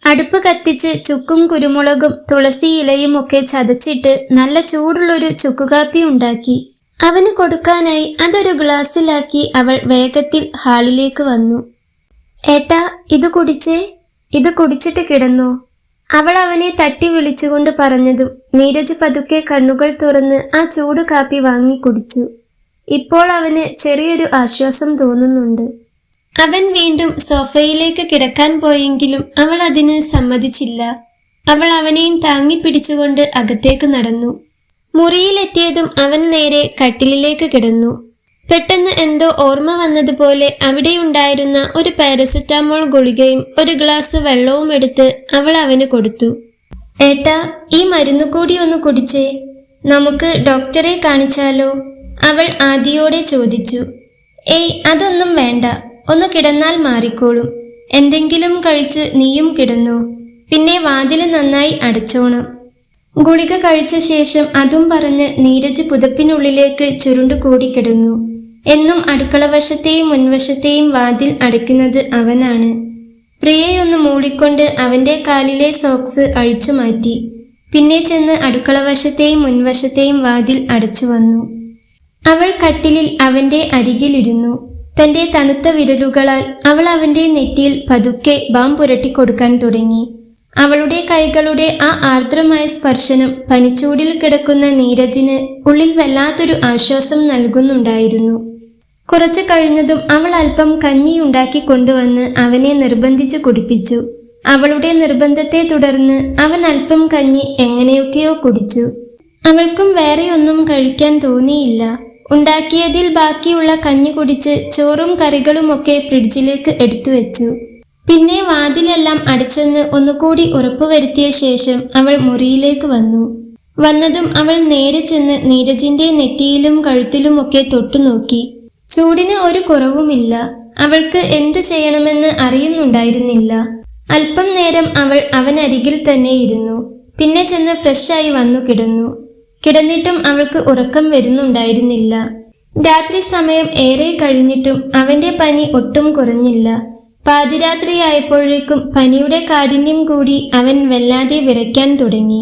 അടുപ്പ് കത്തിച്ച് ചുക്കും കുരുമുളകും തുളസി ഇലയും ഒക്കെ ചതച്ചിട്ട് നല്ല ചൂടുള്ളൊരു ചുക്കുകാപ്പി ഉണ്ടാക്കി. അവന് കൊടുക്കാനായി അതൊരു ഗ്ലാസ്സിലാക്കി അവൾ വേഗത്തിൽ ഹാളിലേക്ക് വന്നു. ഏട്ടാ, ഇത് കുടിച്ചേ, ഇത് കുടിച്ചിട്ട് കിടന്നോ? അവൾ അവനെ തട്ടി വിളിച്ചുകൊണ്ട് പറഞ്ഞതും നീരജ് പതുക്കെ കണ്ണുകൾ തുറന്ന് ആ ചൂട് കാപ്പി വാങ്ങി കുടിച്ചു. ഇപ്പോൾ അവന് ചെറിയൊരു ആശ്വാസം തോന്നുന്നുണ്ട്. അവൻ വീണ്ടും സോഫയിലേക്ക് കിടക്കാൻ പോയെങ്കിലും അവൾ അതിന് സമ്മതിച്ചില്ല. അവൾ അവനെയും താങ്ങി പിടിച്ചുകൊണ്ട് അകത്തേക്ക് നടന്നു. മുറിയിലെത്തിയതും അവൻ നേരെ കട്ടിലിലേക്ക് കിടന്നു. പെട്ടെന്ന് എന്തോ ഓർമ്മ വന്നതുപോലെ അവിടെയുണ്ടായിരുന്ന ഒരു പാരസെറ്റാമോൾ ഗുളികയും ഒരു ഗ്ലാസ് വെള്ളവും എടുത്ത് അവൾ അവന് കൊടുത്തു. ഏട്ടാ, ഈ മരുന്ന് കൂടി ഒന്ന് കുടിച്ചേ. നമുക്ക് ഡോക്ടറെ കാണിച്ചാലോ? അവൾ ആദിയോടെ ചോദിച്ചു. ഏയ്, അതൊന്നും വേണ്ട. ഒന്ന് കിടന്നാൽ മാറിക്കോളും. എന്തെങ്കിലും കഴിച്ച് നീയും കിടന്നോ. പിന്നെ വാതില് നന്നായി അടച്ചോണം. ഗുളിക കഴിച്ച ശേഷം അതും പറഞ്ഞ് നീരജ് പുതപ്പിനുള്ളിലേക്ക് ചുരുണ്ടുകൂടി കിടന്നു. എന്നും അടുക്കളവശത്തെയും മുൻവശത്തെയും വാതിൽ അടയ്ക്കുന്നത് അവനാണ്. പ്രിയയൊന്ന് മൂടിക്കൊണ്ട് അവന്റെ കാലിലെ സോക്സ് അഴിച്ചു മാറ്റി. പിന്നെ ചെന്ന് അടുക്കളവശത്തെയും മുൻവശത്തെയും വാതിൽ അടച്ചു വന്നു. അവൾ കട്ടിലിൽ അവന്റെ അരികിലിരുന്നു. തന്റെ തണുത്ത വിരലുകളാൽ അവൾ അവന്റെ നെറ്റിയിൽ പതുക്കെ ബാം പുരട്ടിക്കൊടുക്കാൻ തുടങ്ങി. അവളുടെ കൈകളുടെ ആ ആർദ്രമായ സ്പർശനം പനിച്ചൂടിൽ കിടക്കുന്ന നീരജിന് ഉള്ളിൽ വല്ലാത്തൊരു ആശ്വാസം നൽകുന്നുണ്ടായിരുന്നു. കുറച്ചു കഴിഞ്ഞതും അവൾ അല്പം കഞ്ഞിയുണ്ടാക്കി കൊണ്ടുവന്ന് അവനെ നിർബന്ധിച്ചു കുടിപ്പിച്ചു. അവളുടെ നിർബന്ധത്തെ തുടർന്ന് അവൻ അല്പം കഞ്ഞി എങ്ങനെയൊക്കെയോ കുടിച്ചു. അവൾക്കും വേറെയൊന്നും കഴിക്കാൻ തോന്നിയില്ല. ഉണ്ടാക്കിയതിൽ ബാക്കിയുള്ള കഞ്ഞി കുടിച്ച് ചോറും കറികളുമൊക്കെ ഫ്രിഡ്ജിലേക്ക് എടുത്തു വെച്ചു. പിന്നെ വാതിലെല്ലാം അടച്ചെന്ന് ഒന്നുകൂടി ഉറപ്പുവരുത്തിയ ശേഷം അവൾ മുറിയിലേക്ക് വന്നു. വന്നതും അവൾ നേരെ ചെന്ന് നീരജിന്റെ നെറ്റിയിലും കഴുത്തിലുമൊക്കെ തൊട്ടുനോക്കി. ചൂടിന് ഒരു കുറവുമില്ല. അവൾക്ക് എന്തു ചെയ്യണമെന്ന് അറിയുന്നുണ്ടായിരുന്നില്ല. അല്പം നേരം അവൾ അവനരികിൽ തന്നെ ഇരുന്നു. പിന്നെ ചെന്ന് ഫ്രഷായി വന്നു കിടന്നു. കിടന്നിട്ടും അവൾക്ക് ഉറക്കം വരുന്നുണ്ടായിരുന്നില്ല. രാത്രി സമയം ഏറെ കഴിഞ്ഞിട്ടും അവന്റെ പനി ഒട്ടും കുറഞ്ഞില്ല. പാതിരാത്രിയായപ്പോഴേക്കും പനിയുടെ കാഠിന്യം കൂടി അവൻ വല്ലാതെ വിറയ്ക്കാൻ തുടങ്ങി.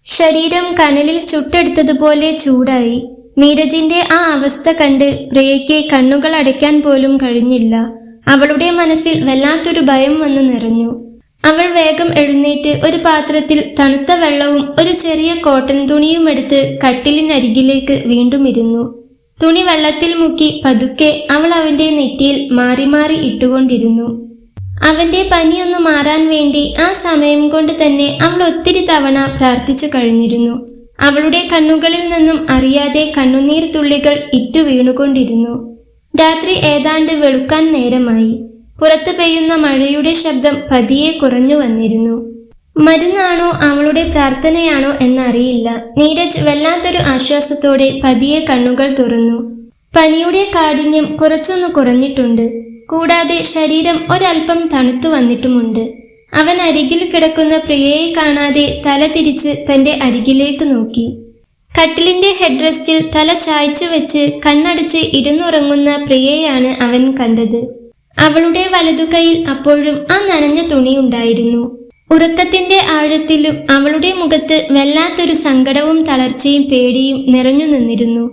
ശരീരം കനലിൽ ചുട്ടെടുത്തതുപോലെ ചൂടായി. നീരജിന്റെ ആ അവസ്ഥ കണ്ട് പ്രിയയ്ക്ക് കണ്ണുകൾ അടയ്ക്കാൻ പോലും കഴിഞ്ഞില്ല. അവളുടെ മനസ്സിൽ വല്ലാത്തൊരു ഭയം വന്നു നിറഞ്ഞു. അവൾ വേഗം എഴുന്നേറ്റ് ഒരു പാത്രത്തിൽ തണുത്ത വെള്ളവും ഒരു ചെറിയ കോട്ടൺ തുണിയും എടുത്ത് കട്ടിലിനരികിലേക്ക് വീണ്ടും ഇരുന്നു. തുണി വെള്ളത്തിൽ മുക്കി പതുക്കെ അവൾ അവന്റെ നെറ്റിയിൽ മാറി മാറി ഇട്ടുകൊണ്ടിരുന്നു. അവന്റെ പനിയൊന്നു മാറാൻ വേണ്ടി ആ സമയം കൊണ്ട് തന്നെ അവൾ ഒത്തിരി തവണ പ്രാർത്ഥിച്ചു കഴിഞ്ഞിരുന്നു. അവളുടെ കണ്ണുകളിൽ നിന്നും അറിയാതെ കണ്ണുനീർ തുള്ളികൾ ഇറ്റു വീണുകൊണ്ടിരുന്നു. രാത്രി ഏതാണ്ട് വെളുക്കാൻ നേരമായി. പുറത്ത് പെയ്യുന്ന മഴയുടെ ശബ്ദം പതിയെ കുറഞ്ഞു വന്നിരുന്നു. മരുന്നാണോ അവളുടെ പ്രാർത്ഥനയാണോ എന്നറിയില്ല. നീരജ് വല്ലാത്തൊരു ആശ്വാസത്തോടെ പതിയെ കണ്ണുകൾ തുറന്നു. പനിയുടെ കാഠിന്യം കുറച്ചൊന്നു കുറഞ്ഞിട്ടുണ്ട്. കൂടാതെ ശരീരം ഒരൽപ്പം തണുത്തു വന്നിട്ടുമുണ്ട്. അവൻ അരികിൽ കിടക്കുന്ന പ്രിയയെ കാണാതെ തല തിരിച്ച് തന്റെ അരികിലേക്ക് നോക്കി. കട്ടിലിന്റെ ഹെഡ് റെസ്റ്റിൽ തല ചായ്ച്ചു വെച്ച് കണ്ണടച്ച് ഇരുന്നുറങ്ങുന്ന പ്രിയയാണ് അവൻ കണ്ടത്. അവളുടെ വലതുകൈയിൽ അപ്പോഴും ആ നനഞ്ഞ തുണിയുണ്ടായിരുന്നു. ഉറക്കത്തിന്റെ ആഴത്തിലും അവളുടെ മുഖത്ത് വല്ലാത്തൊരു സങ്കടവും തളർച്ചയും പേടിയും നിറഞ്ഞു നിന്നിരുന്നു.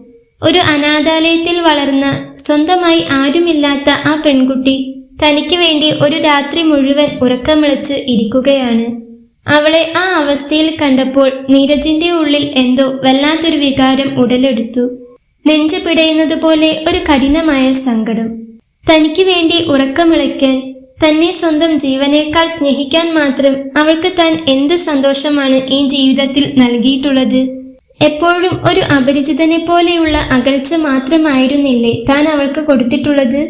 ഒരു അനാഥാലയത്തിൽ വളർന്ന സ്വന്തമായി ആരുമില്ലാത്ത ആ പെൺകുട്ടി തനിക്ക് വേണ്ടി ഒരു രാത്രി മുഴുവൻ ഉറക്കമിളച്ച് ഇരിക്കുകയാണ്. അവളെ ആ അവസ്ഥയിൽ കണ്ടപ്പോൾ നീരജിന്റെ ഉള്ളിൽ എന്തോ വല്ലാത്തൊരു വികാരം ഉടലെടുത്തു. നെഞ്ചു പിടയുന്നത് പോലെ ഒരു കഠിനമായ സങ്കടം. തനിക്ക് വേണ്ടി ഉറക്കമിളയ്ക്കാൻ, തന്നെ സ്വന്തം ജീവനേക്കാൾ സ്നേഹിക്കാൻ മാത്രം അവൾക്ക് താൻ എന്ത് സന്തോഷമാണ് ഈ ജീവിതത്തിൽ നൽകിയിട്ടുള്ളത്. എപ്പോഴും ഒരു അപരിചിതനെ പോലെയുള്ള അകൽച്ച മാത്രമായിരുന്നില്ലേ താൻ അവൾക്ക് കൊടുത്തിട്ടുള്ളത്.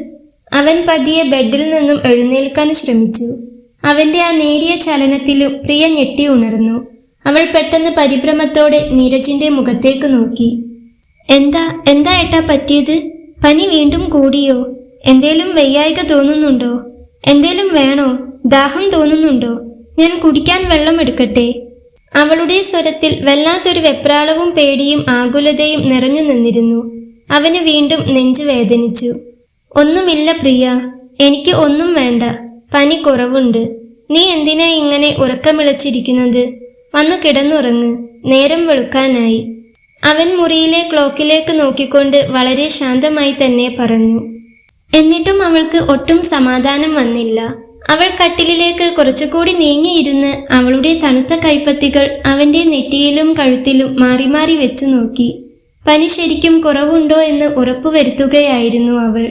അവൻ പതിയെ ബെഡിൽ നിന്നും എഴുന്നേൽക്കാൻ ശ്രമിച്ചു. അവന്റെ ആ നേരിയ ചലനത്തിലും പ്രിയ ഞെട്ടി ഉണർന്നു. അവൾ പെട്ടെന്ന് പരിഭ്രമത്തോടെ നീരജിന്റെ മുഖത്തേക്ക് നോക്കി. എന്താ ഏട്ടാ പറ്റിയത്? പനി വീണ്ടും കൂടിയോ? എന്തേലും വയ്യായ്ക തോന്നുന്നുണ്ടോ? എന്തേലും വേണോ? ദാഹം തോന്നുന്നുണ്ടോ? ഞാൻ കുടിക്കാൻ വെള്ളം എടുക്കട്ടെ? അവളുടെ സ്വരത്തിൽ വല്ലാത്തൊരു വെപ്രാളവും പേടിയും ആകുലതയും നിറഞ്ഞു നിന്നിരുന്നു. അവന് വീണ്ടും നെഞ്ചു വേദനിച്ചു. ഒന്നുമില്ല പ്രിയ, എനിക്ക് ഒന്നും വേണ്ട. പനി കുറവുണ്ട്. നീ എന്തിനാ ഇങ്ങനെ ഉറക്കമിളച്ചിരിക്കുന്നത്? വന്നു കിടന്നുറങ്ങ്. നേരം വെളുക്കാനായി. അവൻ മുറിയിലെ ക്ലോക്കിലേക്ക് നോക്കിക്കൊണ്ട് വളരെ ശാന്തമായി തന്നെ പറഞ്ഞു. എന്നിട്ടും അവൾക്ക് ഒട്ടും സമാധാനം വന്നില്ല. അവൾ കട്ടിലിലേക്ക് കുറച്ചുകൂടി നീങ്ങിയിരുന്ന് അവളുടെ തണുത്ത കൈപ്പത്തികൾ അവന്റെ നെറ്റിയിലും കഴുത്തിലും മാറി മാറി വെച്ചു നോക്കി. പനി ശരിക്കും കുറവുണ്ടോ എന്ന് ഉറപ്പുവരുത്തുകയായിരുന്നു അവൾ.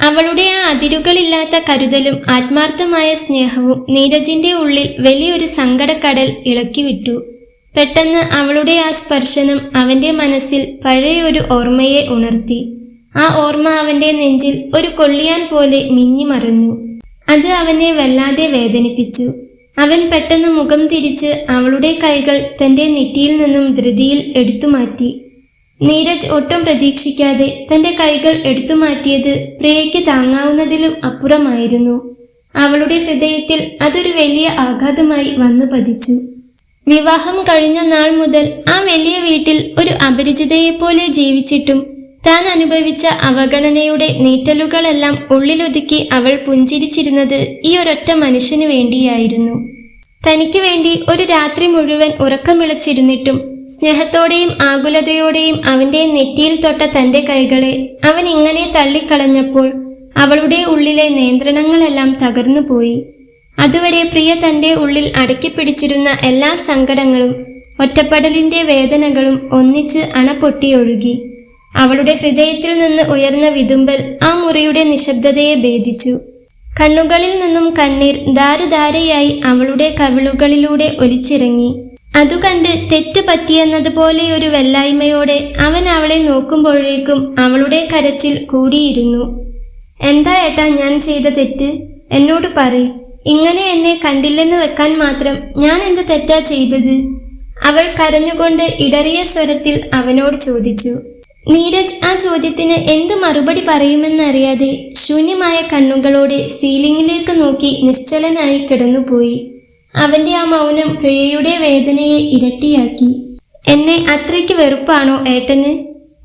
അവളുടെ ആ അതിരുകളില്ലാത്ത കരുതലും ആത്മാർത്ഥമായ സ്നേഹവും നീരജിന്റെ ഉള്ളിൽ വലിയൊരു സങ്കടക്കടൽ ഇളക്കിവിട്ടു. പെട്ടെന്ന് അവളുടെ ആ സ്പർശനം അവന്റെ മനസ്സിൽ പഴയൊരു ഓർമ്മയെ ഉണർത്തി. ആ ഓർമ്മ അവന്റെ നെഞ്ചിൽ ഒരു കൊള്ളിയാൻ പോലെ മിന്നിമറഞ്ഞു. അത് അവനെ വല്ലാതെ വേദനിപ്പിച്ചു. അവൻ പെട്ടെന്ന് മുഖം തിരിച്ച് അവളുടെ കൈകൾ തന്റെ നെറ്റിയിൽ നിന്നും ധൃതിയിൽ എടുത്തുമാറ്റി. നീരജ് ഒട്ടും പ്രതീക്ഷിക്കാതെ തന്റെ കൈകൾ എടുത്തുമാറ്റിയത് പ്രിയയ്ക്ക് താങ്ങാവുന്നതിലും അപ്പുറമായിരുന്നു. അവളുടെ ഹൃദയത്തിൽ അതൊരു വലിയ ആഘാതമായി വന്നു പതിച്ചു. വിവാഹം കഴിഞ്ഞ നാൾ മുതൽ ആ വലിയ വീട്ടിൽ ഒരു അപരിചിതയെപ്പോലെ ജീവിച്ചിട്ടും താൻ അനുഭവിച്ച അവഗണനയുടെ നീറ്റലുകളെല്ലാം ഉള്ളിലൊതുക്കി അവൾ പുഞ്ചിരിച്ചിരുന്നത് ഈ ഒരൊറ്റ മനുഷ്യന് വേണ്ടിയായിരുന്നു. തനിക്ക് വേണ്ടി ഒരു രാത്രി മുഴുവൻ ഉറക്കമിളച്ചിരുന്നിട്ടും സ്നേഹത്തോടെയും ആകുലതയോടെയും അവന്റെ നെറ്റിയിൽ തൊട്ട തന്റെ കൈകളെ അവൻ ഇങ്ങനെ തള്ളിക്കളഞ്ഞപ്പോൾ അവളുടെ ഉള്ളിലെ നിയന്ത്രണങ്ങളെല്ലാം തകർന്നുപോയി. അതുവരെ പ്രിയ തന്റെ ഉള്ളിൽ അടക്കിപ്പിടിച്ചിരുന്ന എല്ലാ സങ്കടങ്ങളും ഒറ്റപ്പെടലിന്റെ വേദനകളും ഒന്നിച്ച് അണപൊട്ടിയൊഴുകി. അവളുടെ ഹൃദയത്തിൽ നിന്ന് ഉയർന്ന വിതുമ്പൽ ആ മുറിയുടെ നിശബ്ദതയെ ഭേദിച്ചു. കണ്ണുകളിൽ നിന്നും കണ്ണീർ ധാരധാരയായി അവളുടെ കവിളുകളിലൂടെ ഒലിച്ചിറങ്ങി. അതു കണ്ട് തെറ്റ് പറ്റിയെന്നതുപോലെ ഒരു വെല്ലായ്മയോടെ അവൻ അവളെ നോക്കുമ്പോഴേക്കും അവളുടെ കരച്ചിൽ കൂടിയിരുന്നു. എന്താ ഏട്ടാ ഞാൻ ചെയ്ത തെറ്റ്? എന്നോട് പറയ്. ഇങ്ങനെ എന്നെ കണ്ടില്ലെന്ന് വെക്കാൻ മാത്രം ഞാൻ എന്ത് തെറ്റാ ചെയ്തത്? അവൾ കരഞ്ഞുകൊണ്ട് ഇടറിയ സ്വരത്തിൽ അവനോട് ചോദിച്ചു. നീരജ് ആ ചോദ്യത്തിന് എന്ത് മറുപടി പറയുമെന്നറിയാതെ ശൂന്യമായ കണ്ണുകളോടെ സീലിംഗിലേക്ക് നോക്കി നിശ്ചലനായി കിടന്നുപോയി. അവന്റെ ആ മൗനം പ്രിയയുടെ വേദനയെ ഇരട്ടിയാക്കി. എന്നെ അത്രയ്ക്ക് വെറുപ്പാണോ ഏട്ടന്?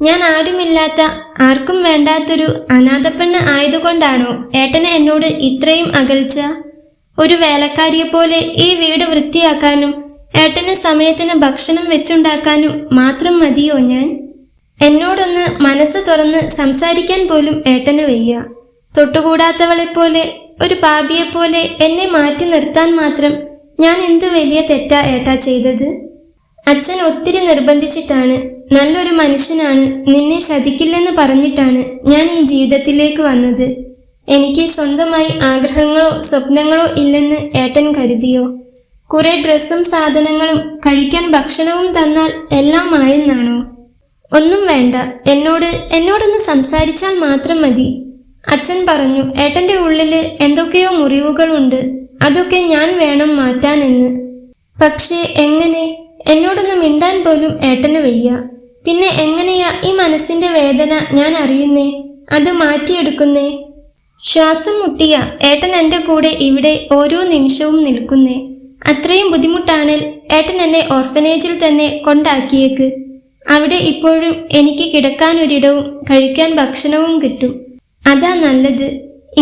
ഞാൻ ആരുമില്ലാത്ത, ആർക്കും വേണ്ടാത്തൊരു അനാഥപ്പെണ്ണ് ആയതുകൊണ്ടാണോ ഏട്ടന് എന്നോട് ഇത്രയും അകൽച്ച? ഒരു വേലക്കാരിയെപ്പോലെ ഈ വീട് വൃത്തിയാക്കാനും ഏട്ടന് സമയത്തിന് ഭക്ഷണം വെച്ചുണ്ടാക്കാനും മാത്രം മതിയോ ഞാൻ? എന്നോടൊന്ന് മനസ്സ് തുറന്ന് സംസാരിക്കാൻ പോലും ഏട്ടന് വയ്യ. തൊട്ടുകൂടാത്തവളെപ്പോലെ, ഒരു പാപിയെപ്പോലെ എന്നെ മാറ്റി നിർത്താൻ മാത്രം ഞാൻ എന്ത് വലിയ തെറ്റാ ഏട്ടാ ചെയ്തത്? അച്ഛൻ ഒത്തിരി നിർബന്ധിച്ചിട്ടാണ്, നല്ലൊരു മനുഷ്യനാണ്, നിന്നെ ചതിക്കില്ലെന്ന് പറഞ്ഞിട്ടാണ് ഞാൻ ഈ ജീവിതത്തിലേക്ക് വന്നത്. എനിക്ക് സ്വന്തമായി ആഗ്രഹങ്ങളോ സ്വപ്നങ്ങളോ ഇല്ലെന്ന് ഏട്ടൻ കരുതിയോ? കുറെ ഡ്രസ്സും സാധനങ്ങളും കഴിക്കാൻ ഭക്ഷണവും തന്നാൽ എല്ലാം ആയെന്നാണോ? ഒന്നും വേണ്ട, എന്നോടൊന്ന് സംസാരിച്ചാൽ മാത്രം മതി. അച്ഛൻ പറഞ്ഞു ഏട്ടന്റെ ഉള്ളില് എന്തൊക്കെയോ മുറിവുകളുണ്ട്, അതൊക്കെ ഞാൻ വേണം മാറ്റാനെന്ന്. പക്ഷേ എങ്ങനെ? എന്നോടൊന്ന് മിണ്ടാൻ പോലും ഏട്ടന് വയ്യ. പിന്നെ എങ്ങനെയാ ഈ മനസ്സിന്റെ വേദന ഞാൻ അറിയുന്നേ, അത് മാറ്റിയെടുക്കുന്നേ? ശ്വാസം മുട്ടിയ ഏട്ടൻ എന്റെ കൂടെ ഇവിടെ ഓരോ നിമിഷവും നിൽക്കുന്നേ. അത്രയും ബുദ്ധിമുട്ടാണേൽ ഏട്ടൻ എന്നെ ഓർഫനേജിൽ തന്നെ കൊണ്ടാക്കിയേക്ക്. അവിടെ ഇപ്പോഴും എനിക്ക് കിടക്കാനൊരിടവും കഴിക്കാൻ ഭക്ഷണവും കിട്ടും. അതാ നല്ലത്.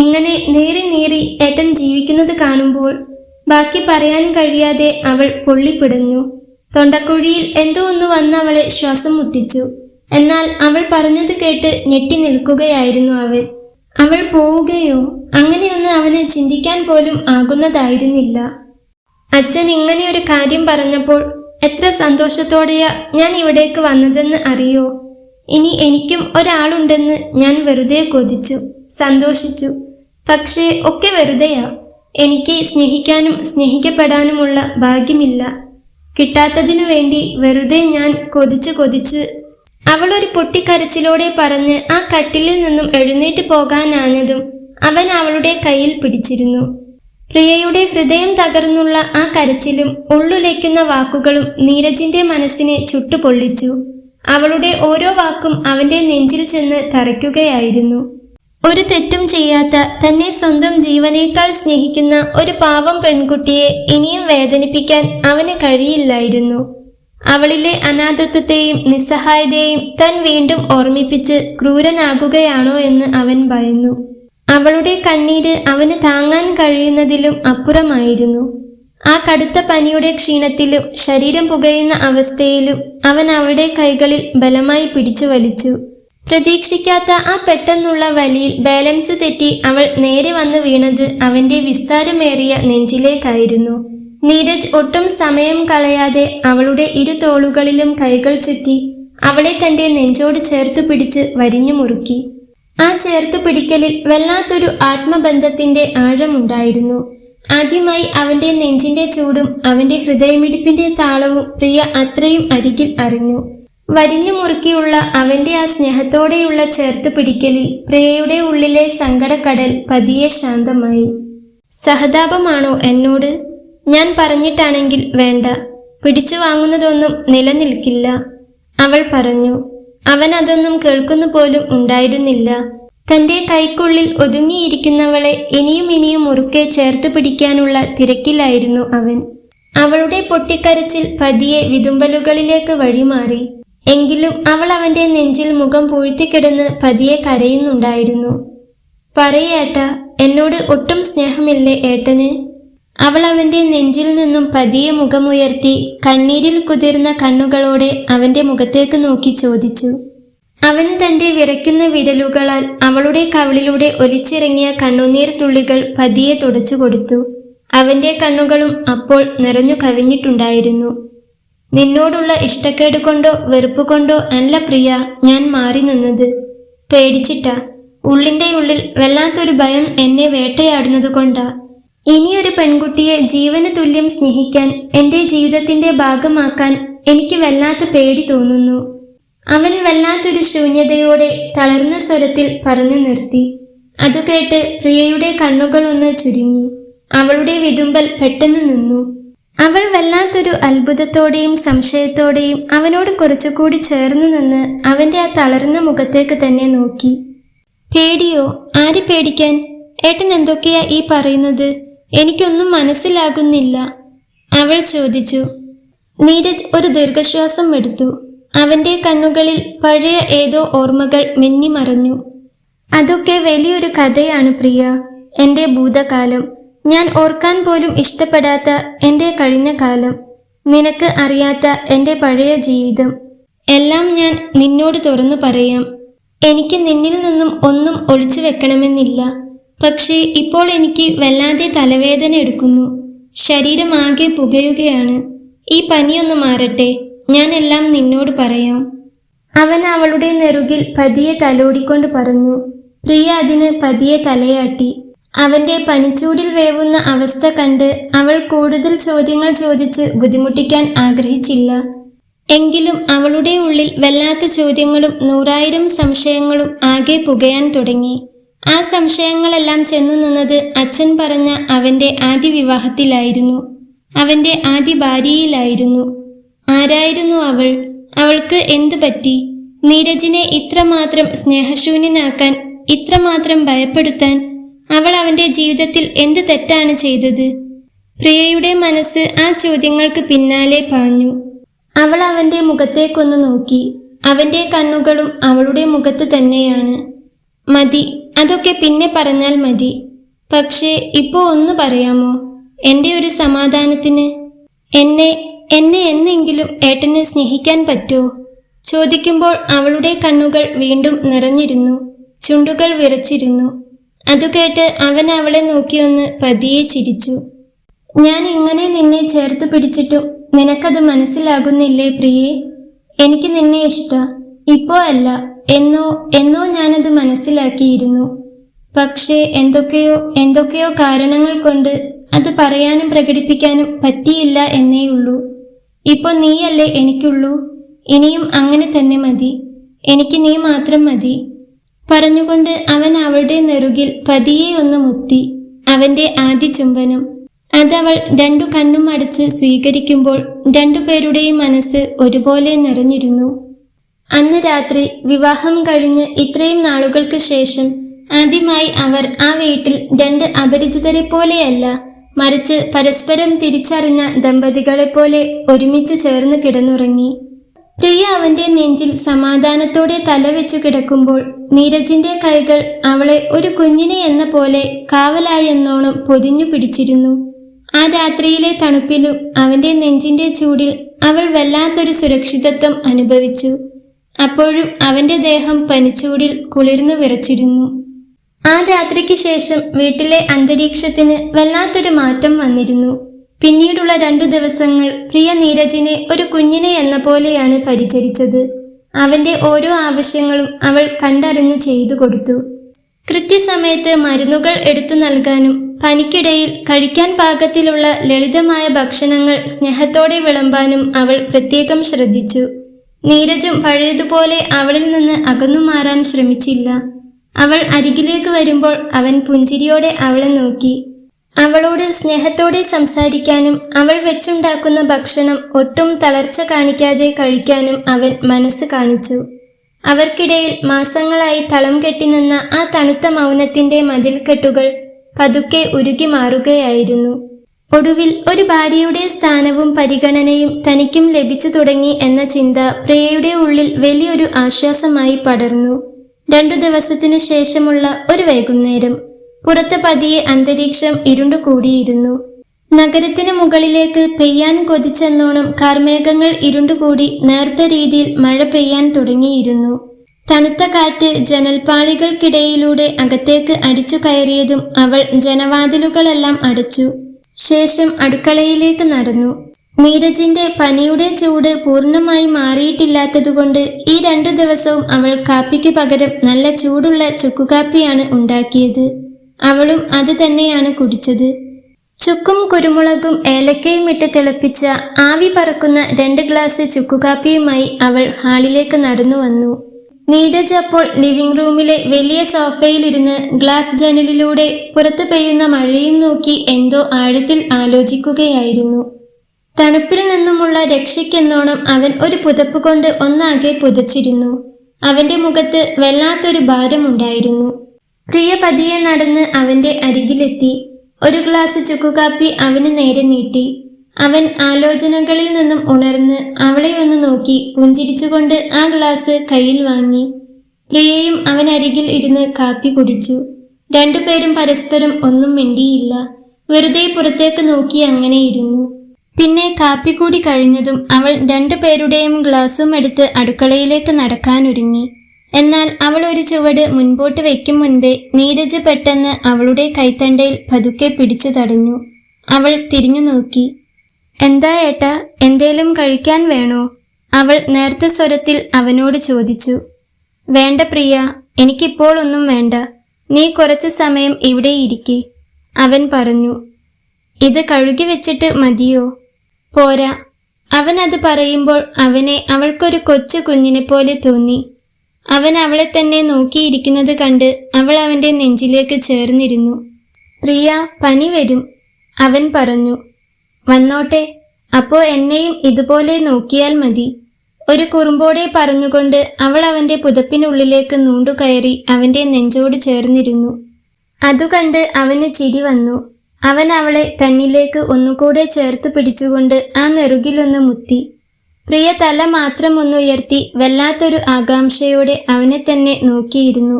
ഇങ്ങനെ നീറി ഏട്ടൻ ജീവിക്കുന്നത് കാണുമ്പോൾ ബാക്കി പറയാൻ കഴിയാതെ അവൾ പൊള്ളിപ്പിടഞ്ഞു. തൊണ്ടക്കുഴിയിൽ എന്തോ ഒന്ന് വന്നവളെ ശ്വാസം മുട്ടിച്ചു. എന്നാൽ അവൾ പറഞ്ഞത് കേട്ട് ഞെട്ടി നിൽക്കുകയായിരുന്നു അവൻ. അവൾ പോവുകയോ? അങ്ങനെയൊന്ന് അവന് ചിന്തിക്കാൻ പോലും ആകുന്നതായിരുന്നില്ല. അച്ഛൻ ഇങ്ങനെയൊരു കാര്യം പറഞ്ഞപ്പോൾ എത്ര സന്തോഷത്തോടെയാ ഞാൻ ഇവിടേക്ക് വന്നതെന്ന് അറിയോ? ഇനി എനിക്കും ഒരാളുണ്ടെന്ന് ഞാൻ വെറുതെ കൊതിച്ചു, സന്തോഷിച്ചു. പക്ഷേ ഒക്കെ വെറുതെയാ. എനിക്ക് സ്നേഹിക്കാനും സ്നേഹിക്കപ്പെടാനുമുള്ള ഭാഗ്യമില്ല. കിട്ടാത്തതിനു വേണ്ടി വെറുതെ ഞാൻ കൊതിച്ച് അവളൊരു പൊട്ടിക്കരച്ചിലോടെ പറഞ്ഞ് ആ കട്ടിലിൽ നിന്നും എഴുന്നേറ്റ് പോകാനാഞ്ഞതും അവൻ അവളുടെ കയ്യിൽ പിടിച്ചിരുന്നു. പ്രിയയുടെ ഹൃദയം തകർന്നുള്ള ആ കരച്ചിലും ഉള്ളുലയ്ക്കുന്ന വാക്കുകളും നീരജിന്റെ മനസ്സിനെ ചുട്ടുപൊള്ളിച്ചു. അവളുടെ ഓരോ വാക്കും അവന്റെ നെഞ്ചിൽ ചെന്ന് തറയ്ക്കുകയായിരുന്നു. ഒരു തെറ്റും ചെയ്യാത്ത, തന്നെ സ്വന്തം ജീവനേക്കാൾ സ്നേഹിക്കുന്ന ഒരു പാവം പെൺകുട്ടിയെ ഇനിയും വേദനിപ്പിക്കാൻ അവന് കഴിയില്ലായിരുന്നു. അവളിലെ അനാഥത്വത്തെയും നിസ്സഹായതയെയും താൻ വീണ്ടും ഓർമ്മിപ്പിച്ച് ക്രൂരനാകുകയാണോ എന്ന് അവൻ ഭയന്നു. അവളുടെ കണ്ണീര് അവന് താങ്ങാൻ കഴിയുന്നതിലും അപ്പുറമായിരുന്നു. ആ കടുത്ത പനിയുടെ ക്ഷീണത്തിലും ശരീരം പുകയുന്ന അവസ്ഥയിലും അവൻ അവളുടെ കൈകളിൽ ബലമായി പിടിച്ചു വലിച്ചു. പ്രതീക്ഷിക്കാത്ത ആ പെട്ടെന്നുള്ള വലിയിൽ ബാലൻസ് തെറ്റി അവൾ നേരെ വന്ന് വീണത് അവന്റെ വിസ്താരമേറിയ നെഞ്ചിലേക്കായിരുന്നു. നീരജ് ഒട്ടും സമയം കളയാതെ അവളുടെ ഇരു തോളുകളിലും കൈകൾ ചുറ്റി അവളെ തന്റെ നെഞ്ചോട് ചേർത്തു പിടിച്ച് വരിഞ്ഞു മുറുക്കി. ആ ചേർത്തു പിടിക്കലിൽ വല്ലാത്തൊരു ആത്മബന്ധത്തിന്റെ ആഴമുണ്ടായിരുന്നു. ആദ്യമായി അവന്റെ നെഞ്ചിന്റെ ചൂടും അവന്റെ ഹൃദയമിടിപ്പിന്റെ താളവും പ്രിയ അത്രയും അരികിൽ അറിഞ്ഞു. വരിഞ്ഞു മുറുക്കിയുള്ള അവന്റെ ആ സ്നേഹത്തോടെയുള്ള ചേർത്ത് പിടിക്കലിൽ പ്രിയയുടെ ഉള്ളിലെ സങ്കടക്കടൽ പതിയെ ശാന്തമായി. സഹതാപമാണോ എന്നോട്? ഞാൻ പറഞ്ഞിട്ടാണെങ്കിൽ വേണ്ട, പിടിച്ചു വാങ്ങുന്നതൊന്നും നിലനിൽക്കില്ല, അവൾ പറഞ്ഞു. അവൻ അതൊന്നും കേൾക്കുന്നു പോലും ഉണ്ടായിരുന്നില്ല. തന്റെ കൈക്കുള്ളിൽ ഒതുങ്ങിയിരിക്കുന്നവളെ ഇനിയും ഇനിയും മുറുക്കെ ചേർത്ത് പിടിക്കാനുള്ള തിരക്കിലായിരുന്നു അവൻ. അവളുടെ പൊട്ടിക്കരച്ചിൽ പതിയെ വിതുമ്പലുകളിലേക്ക് വഴിമാറി. എങ്കിലും അവൾ അവന്റെ നെഞ്ചിൽ മുഖം പൂഴ്ത്തിക്കിടന്ന് പതിയെ കരയുന്നുണ്ടായിരുന്നു. പറയേട്ടാ, എന്നോട് ഒട്ടും സ്നേഹമില്ലേ ഏട്ടന്? അവൾ അവന്റെ നെഞ്ചിൽ നിന്നും പതിയെ മുഖമുയർത്തി കണ്ണീരിൽ കുതിർന്ന കണ്ണുകളോടെ അവന്റെ മുഖത്തേക്ക് നോക്കി ചോദിച്ചു. അവൻ തന്റെ വിറയ്ക്കുന്ന വിരലുകളാൽ അവളുടെ കവിളിലൂടെ ഒലിച്ചിറങ്ങിയ കണ്ണുനീർ തുള്ളികൾ പതിയെ തുടച്ചു കൊടുത്തു. അവന്റെ കണ്ണുകളും അപ്പോൾ നിറഞ്ഞു കവിഞ്ഞിട്ടുണ്ടായിരുന്നു. നിന്നോടുള്ള ഇഷ്ടക്കേട് കൊണ്ടോ വെറുപ്പ് കൊണ്ടോ അല്ല പ്രിയ ഞാൻ മാറി നിന്നത്, പേടിച്ചിട്ടാ. ഉള്ളിന്റെ ഉള്ളിൽ വല്ലാത്തൊരു ഭയം എന്നെ വേട്ടയാടുന്നത് കൊണ്ടാ. ഇനിയൊരു പെൺകുട്ടിയെ ജീവന് തുല്യം സ്നേഹിക്കാൻ, എന്റെ ജീവിതത്തിന്റെ ഭാഗമാക്കാൻ എനിക്ക് വല്ലാത്ത പേടി തോന്നുന്നു. അവൻ വല്ലാത്തൊരു ശൂന്യതയോടെ തളർന്ന സ്വരത്തിൽ പറഞ്ഞു നിർത്തി. അതു കേട്ട് പ്രിയയുടെ കണ്ണുകളൊന്ന് ചുരുങ്ങി. അവളുടെ വിതുമ്പൽ പെട്ടെന്ന് നിന്നു. അവൾ വല്ലാത്തൊരു അത്ഭുതത്തോടെയും സംശയത്തോടെയും അവനോട് കുറച്ചുകൂടി ചേർന്നു നിന്ന് അവന്റെ ആ തളർന്ന മുഖത്തേക്ക് തന്നെ നോക്കി. പേടിയോ? ആരെ പേടിക്കാൻ? ഏട്ടൻ എന്തൊക്കെയാ ഈ പറയുന്നത്? എനിക്കൊന്നും മനസ്സിലാകുന്നില്ല, അവൾ ചോദിച്ചു. നീരജ് ഒരു ദീർഘശ്വാസം എടുത്തു. അവന്റെ കണ്ണുകളിൽ പഴയ ഏതോ ഓർമ്മകൾ മിന്നിമറഞ്ഞു. അതൊക്കെ വലിയൊരു കഥയാണ് പ്രിയ. എന്റെ ഭൂതകാലം, ഞാൻ ഓർക്കാൻ പോലും ഇഷ്ടപ്പെടാത്ത എന്റെ കഴിഞ്ഞ കാലം, നിനക്ക് അറിയാത്ത എന്റെ പഴയ ജീവിതം, എല്ലാം ഞാൻ നിന്നോട് തുറന്നു പറയാം. എനിക്ക് നിന്നിൽ നിന്നും ഒന്നും ഒളിച്ചു വെക്കണമെന്നില്ല. പക്ഷേ ഇപ്പോൾ എനിക്ക് വല്ലാതെ തലവേദന എടുക്കുന്നു. ശരീരമാകെ പുകയുകയാണ്. ഈ പനിയൊന്ന് മാറട്ടെ, ഞാൻ എല്ലാം നിന്നോട് പറയാം. അവൻ അവളുടെ നെറുകിൽ പതിയെ തലോടിക്കൊണ്ട് പറഞ്ഞു. പ്രിയ അതിന് പതിയെ തലയാട്ടി. അവന്റെ പനിച്ചൂടിൽ വേവുന്ന അവസ്ഥ കണ്ട് അവൾ കൂടുതൽ ചോദ്യങ്ങൾ ചോദിച്ച് ബുദ്ധിമുട്ടിക്കാൻ ആഗ്രഹിച്ചില്ല. എങ്കിലും അവളുടെ ഉള്ളിൽ വല്ലാത്ത ചോദ്യങ്ങളും 100,000 സംശയങ്ങളും ആകെ പുകയാൻ തുടങ്ങി. ആ സംശയങ്ങളെല്ലാം ചെന്നു നിന്നത് അച്ഛൻ പറഞ്ഞ അവന്റെ ആദ്യ വിവാഹത്തിലായിരുന്നു. അവന്റെ ആദ്യ ഭാര്യയിലായിരുന്നു. ആരായിരുന്നു അവൾ? അവൾക്ക് എന്തു പറ്റി? നീരജിനെ ഇത്രമാത്രം സ്നേഹശൂന്യനാക്കാൻ, ഇത്രമാത്രം ഭയപ്പെടുത്താൻ അവൾ അവന്റെ ജീവിതത്തിൽ എന്ത് തെറ്റാണ് ചെയ്തത്? പ്രിയയുടെ മനസ്സ് ആ ചോദ്യങ്ങൾക്ക് പിന്നാലെ പാഞ്ഞു. അവൾ അവന്റെ മുഖത്തേക്കൊന്ന് നോക്കി. അവന്റെ കണ്ണുകളും അവളുടെ മുഖത്ത് തന്നെയാണ്. മതി, അതൊക്കെ പിന്നെ പറഞ്ഞാൽ മതി. പക്ഷേ ഇപ്പോ ഒന്ന് പറയാമോ? എന്റെ ഒരു സമാധാനത്തിന്. എന്നെ എന്നെങ്കിലും ഏട്ടന് സ്നേഹിക്കാൻ പറ്റുമോ? ചോദിക്കുമ്പോൾ അവളുടെ കണ്ണുകൾ വീണ്ടും നിറഞ്ഞിരുന്നു. ചുണ്ടുകൾ വിറച്ചിരുന്നു. അതുകേട്ട് അവൻ അവളെ നോക്കിയൊന്ന് പതിയെ ചിരിച്ചു. ഞാൻ ഇങ്ങനെ നിന്നെ ചേർത്ത് പിടിച്ചിട്ടും നിനക്കത് മനസ്സിലാകുന്നില്ലേ പ്രിയേ? എനിക്ക് നിന്നെ ഇഷ്ടാ. ഇപ്പോ അല്ല, എന്നോ ഞാനത് മനസ്സിലാക്കിയിരുന്നു. പക്ഷേ എന്തൊക്കെയോ കാരണങ്ങൾ കൊണ്ട് അത് പറയാനും പ്രകടിപ്പിക്കാനും പറ്റിയില്ല എന്നേയുള്ളൂ. ഇപ്പൊ നീയല്ലേ എനിക്കുള്ളൂ. ഇനിയും അങ്ങനെ തന്നെ മതി. എനിക്ക് നീ മാത്രം മതി. പറഞ്ഞുകൊണ്ട് അവൻ അവളുടെ നെറുകിൽ പതിയെ ഒന്ന് മുത്തി. അവന്റെ ആദ്യ ചുംബനം. അതവൾ 2 കണ്ണും അടച്ച് സ്വീകരിക്കുമ്പോൾ 2 പേരുടെയും മനസ്സ് ഒരുപോലെ നിറഞ്ഞിരുന്നു. അന്ന് രാത്രി വിവാഹം കഴിഞ്ഞ് ഇത്രയും നാളുകൾക്ക് ശേഷം ആദ്യമായി അവർ ആ വീട്ടിൽ 2 അപരിചിതരെ പോലെയല്ല, മറിച്ച് പരസ്പരം തിരിച്ചറിഞ്ഞ ദമ്പതികളെപ്പോലെ ഒരുമിച്ച് ചേർന്ന് കിടന്നുറങ്ങി. പ്രിയ അവന്റെ നെഞ്ചിൽ സമാധാനത്തോടെ തലവെച്ചു കിടക്കുമ്പോൾ നീരജിന്റെ കൈകൾ അവളെ ഒരു കുഞ്ഞിനെ എന്ന പോലെ കാവലായെന്നോണം പൊതിഞ്ഞു പിടിച്ചിരുന്നു. ആ രാത്രിയിലെ തണുപ്പിലും അവന്റെ നെഞ്ചിന്റെ ചൂടിൽ അവൾ വല്ലാത്തൊരു സുരക്ഷിതത്വം അനുഭവിച്ചു. അപ്പോഴും അവന്റെ ദേഹം പനിച്ചൂടിൽ കുളിർന്നു വിറച്ചിരുന്നു. ആ രാത്രിക്ക് ശേഷം വീട്ടിലെ അന്തരീക്ഷത്തിന് വല്ലാത്തൊരു മാറ്റം വന്നിരുന്നു. പിന്നീടുള്ള 2 ദിവസങ്ങൾ പ്രിയ നീരജിനെ ഒരു കുഞ്ഞിനെ എന്ന പോലെയാണ് പരിചരിച്ചത്. അവന്റെ ഓരോ ആവശ്യങ്ങളും അവൾ കണ്ടറിഞ്ഞു ചെയ്തു കൊടുത്തു. കൃത്യസമയത്ത് മരുന്നുകൾ എടുത്തു നൽകാനും പനിക്കിടയിൽ കഴിക്കാൻ പാകത്തിലുള്ള ലളിതമായ ഭക്ഷണങ്ങൾ സ്നേഹത്തോടെ വിളമ്പാനും അവൾ പ്രത്യേകം ശ്രദ്ധിച്ചു. നീരജും പഴയതുപോലെ അവളിൽ നിന്ന് അകന്നു മാറാൻ ശ്രമിച്ചില്ല. അവൾ അരികിലേക്ക് വരുമ്പോൾ അവൻ പുഞ്ചിരിയോടെ അവളെ നോക്കി. അവളോട് സ്നേഹത്തോടെ സംസാരിക്കാനും അവൾ വെച്ചുണ്ടാക്കുന്ന ഭക്ഷണം ഒട്ടും തളർച്ച കാണിക്കാതെ കഴിക്കാനും അവൻ മനസ്സ് കാണിച്ചു. അവർക്കിടയിൽ മാസങ്ങളായി തളം കെട്ടിനിന്ന ആ തണുത്ത മൗനത്തിന്റെ മതിൽക്കെട്ടുകൾ പതുക്കെ ഉരുകി മാറുകയായിരുന്നു. ഒടുവിൽ ഒരു ഭാര്യയുടെ സ്ഥാനവും പരിഗണനയും തനിക്കും ലഭിച്ചു തുടങ്ങി എന്ന ചിന്ത പ്രിയയുടെ ഉള്ളിൽ വലിയൊരു ആശ്വാസമായി പടർന്നു. 2 ദിവസത്തിനു ശേഷമുള്ള ഒരു വൈകുന്നേരം പുറത്ത് പതിയെ അന്തരീക്ഷം ഇരുണ്ടുകൂടിയിരുന്നു. നഗരത്തിന് മുകളിലേക്ക് പെയ്യാൻ കൊതിച്ചെന്നോണം കാർമേഘങ്ങൾ ഇരുണ്ടുകൂടി നേർത്ത രീതിയിൽ മഴ പെയ്യാൻ തുടങ്ങിയിരുന്നു. തണുത്ത കാറ്റ് ജനൽപ്പാളികൾക്കിടയിലൂടെ അകത്തേക്ക് അടിച്ചു കയറിയതും അവൾ ജനവാതിലുകളെല്ലാം അടച്ചു. ശേഷം അടുക്കളയിലേക്ക് നടന്നു. നീരജിന്റെ പനിയുടെ ചൂട് പൂർണ്ണമായി മാറിയിട്ടില്ലാത്തതുകൊണ്ട് ഈ 2 ദിവസവും അവൾ കാപ്പിക്ക് പകരം നല്ല ചൂടുള്ള ചുക്കുകാപ്പിയാണ് ഉണ്ടാക്കിയത്. അവളും അത് തന്നെയാണ് കുടിച്ചത്. ചുക്കും കുരുമുളകും ഏലക്കയും ഇട്ട് തിളപ്പിച്ച ആവി പറക്കുന്ന 2 ഗ്ലാസ് ചുക്കുകാപ്പിയുമായി അവൾ ഹാളിലേക്ക് നടന്നു വന്നു. നീരജ് അപ്പോൾ ലിവിംഗ് റൂമിലെ വലിയ സോഫയിലിരുന്ന് ഗ്ലാസ് ജനലിലൂടെ പുറത്ത് പെയ്യുന്ന മഴയും നോക്കി എന്തോ ആഴത്തിൽ ആലോചിക്കുകയായിരുന്നു. തണുപ്പിൽ നിന്നുമുള്ള രക്ഷയ്ക്കെന്നോണം അവൻ ഒരു പുതപ്പ് കൊണ്ട് ഒന്നാകെ പുതച്ചിരുന്നു. അവന്റെ മുഖത്ത് വല്ലാത്തൊരു ഭാരമുണ്ടായിരുന്നു. പ്രിയ പതിയെ നടന്ന് അവന്റെ അരികിലെത്തി. ഒരു ഗ്ലാസ് ചുക്കുകാപ്പി അവന് നേരെ നീട്ടി. അവൻ ആലോചനകളിൽ നിന്നും ഉണർന്ന് അവളെ ഒന്ന് നോക്കി പുഞ്ചിരിച്ചുകൊണ്ട് ആ ഗ്ലാസ് കയ്യിൽ വാങ്ങി. പ്രിയയും അവനരികിൽ ഇരുന്ന് കാപ്പി കുടിച്ചു. 2 പേരും പരസ്പരം ഒന്നും മിണ്ടിയില്ല. വെറുതെ പുറത്തേക്ക് നോക്കി അങ്ങനെ ഇരുന്നു. പിന്നെ കാപ്പി കൂടി കഴിഞ്ഞതും അവൾ 2 പേരുടെയും ഗ്ലാസും എടുത്ത് അടുക്കളയിലേക്ക് നടക്കാനൊരുങ്ങി. എന്നാൽ അവൾ ഒരു ചുവട് മുൻപോട്ട് വയ്ക്കും മുൻപേ നീരജ് പെട്ടെന്ന് അവളുടെ കൈത്തണ്ടയിൽ പതുക്കെ പിടിച്ചു തടഞ്ഞു. അവൾ തിരിഞ്ഞു നോക്കി. എന്താ ഏട്ടാ, എന്തേലും കഴിക്കാൻ വേണോ? അവൾ നേർത്ത സ്വരത്തിൽ അവനോട് ചോദിച്ചു. വേണ്ട പ്രിയ, എനിക്കിപ്പോൾ ഒന്നും വേണ്ട. നീ കുറച്ച് സമയം ഇവിടെ ഇരിക്കെ, അവൻ പറഞ്ഞു. ഇത് കഴുകി വെച്ചിട്ട് മതിയോ? പോരാ. അവൻ അത് പറയുമ്പോൾ അവനെ അവൾക്കൊരു കൊച്ചു കുഞ്ഞിനെ പോലെ തോന്നി. അവൻ അവളെ തന്നെ നോക്കിയിരിക്കുന്നത് കണ്ട് അവൾ അവന്റെ നെഞ്ചിലേക്ക് ചേർന്നിരുന്നു. പ്രിയ, പനി വരും, അവൻ പറഞ്ഞു. വന്നോട്ടെ, അപ്പോ എന്നെയും ഇതുപോലെ നോക്കിയാൽ മതി. ഒരു കുറുമ്പോടെ പറഞ്ഞുകൊണ്ട് അവൾ അവന്റെ പുതപ്പിനുള്ളിലേക്ക് നൂണ്ടുകയറി അവന്റെ നെഞ്ചോട് ചേർന്നിരുന്നു. അതുകണ്ട് അവന് ചിരി വന്നു. അവൻ അവളെ തന്നിലേക്ക് ഒന്നുകൂടെ ചേർത്ത് പിടിച്ചുകൊണ്ട് ആ നെറുകിലൊന്ന് മുത്തി. പ്രിയ തല മാത്രം ഒന്നുയർത്തി വല്ലാത്തൊരു ആകാംക്ഷയോടെ അവനെ തന്നെ നോക്കിയിരുന്നു.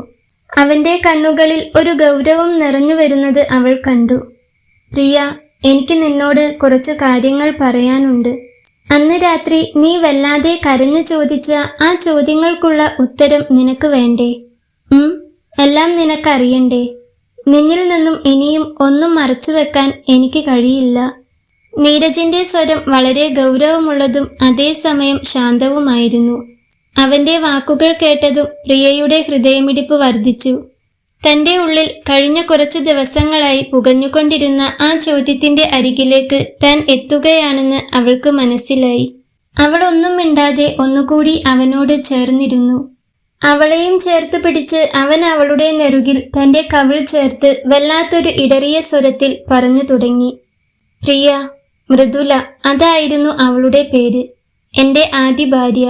അവന്റെ കണ്ണുകളിൽ ഒരു ഗൗരവം നിറഞ്ഞു വരുന്നത് അവൾ കണ്ടു. പ്രിയ, എനിക്ക് നിന്നോട് കുറച്ചു കാര്യങ്ങൾ പറയാനുണ്ട്. അന്ന് രാത്രി നീ വല്ലാതെ കരഞ്ഞു ചോദിച്ച ആ ചോദ്യങ്ങൾക്കുള്ള ഉത്തരം നിനക്ക് വേണ്ടേ? എല്ലാം നിനക്കറിയണ്ടേ? നിന്നിൽ നിന്നും ഇനിയും ഒന്നും മറച്ചു വെക്കാൻ എനിക്ക് കഴിയില്ല. നീരജിന്റെ സ്വരം വളരെ ഗൗരവമുള്ളതും അതേസമയം ശാന്തവുമായിരുന്നു. അവന്റെ വാക്കുകൾ കേട്ടതും പ്രിയയുടെ ഹൃദയമിടിപ്പ് വർദ്ധിച്ചു. തന്റെ ഉള്ളിൽ കഴിഞ്ഞ കുറച്ചു ദിവസങ്ങളായി പുകഞ്ഞുകൊണ്ടിരുന്ന ആ ചോദ്യത്തിന്റെ അരികിലേക്ക് താൻ എത്തുകയാണെന്ന് അവൾക്ക് മനസ്സിലായി. അവൾ ഒന്നും മിണ്ടാതെ ഒന്നുകൂടി അവനോട് ചേർന്നിരുന്നു. അവളെയും ചേർത്ത് പിടിച്ച് അവൻ അവളുടെ നെറുകിൽ തന്റെ കവിൾ ചേർത്ത് വല്ലാത്തൊരു ഇടറിയ സ്വരത്തിൽ പറഞ്ഞു തുടങ്ങി. പ്രിയ, മൃദുല, അതായിരുന്നു അവളുടെ പേര്. എന്റെ ആദ്യ ഭാര്യ,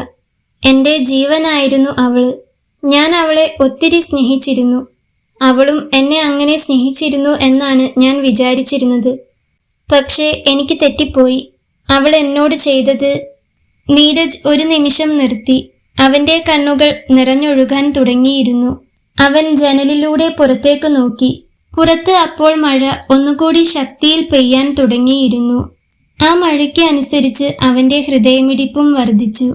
എന്റെ ജീവനായിരുന്നു അവള്. ഞാൻ അവളെ ഒത്തിരി സ്നേഹിച്ചിരുന്നു. അവളും എന്നെ അങ്ങനെ സ്നേഹിച്ചിരുന്നു എന്നാണ് ഞാൻ വിചാരിച്ചിരുന്നത്. പക്ഷേ എനിക്ക് തെറ്റിപ്പോയി. അവൾ എന്നോട് ചെയ്തത്. നീരജ് ഒരു നിമിഷം നിർത്തി. അവന്റെ കണ്ണുകൾ നിറഞ്ഞൊഴുകാൻ തുടങ്ങിയിരുന്നു. അവൻ ജനലിലൂടെ പുറത്തേക്ക് നോക്കി. പുറത്ത് അപ്പോൾ മഴ ഒന്നുകൂടി ശക്തിയിൽ പെയ്യാൻ തുടങ്ങിയിരുന്നു. ആ മഴയ്ക്ക് അനുസരിച്ച് അവന്റെ ഹൃദയമിടിപ്പും വർദ്ധിച്ചു.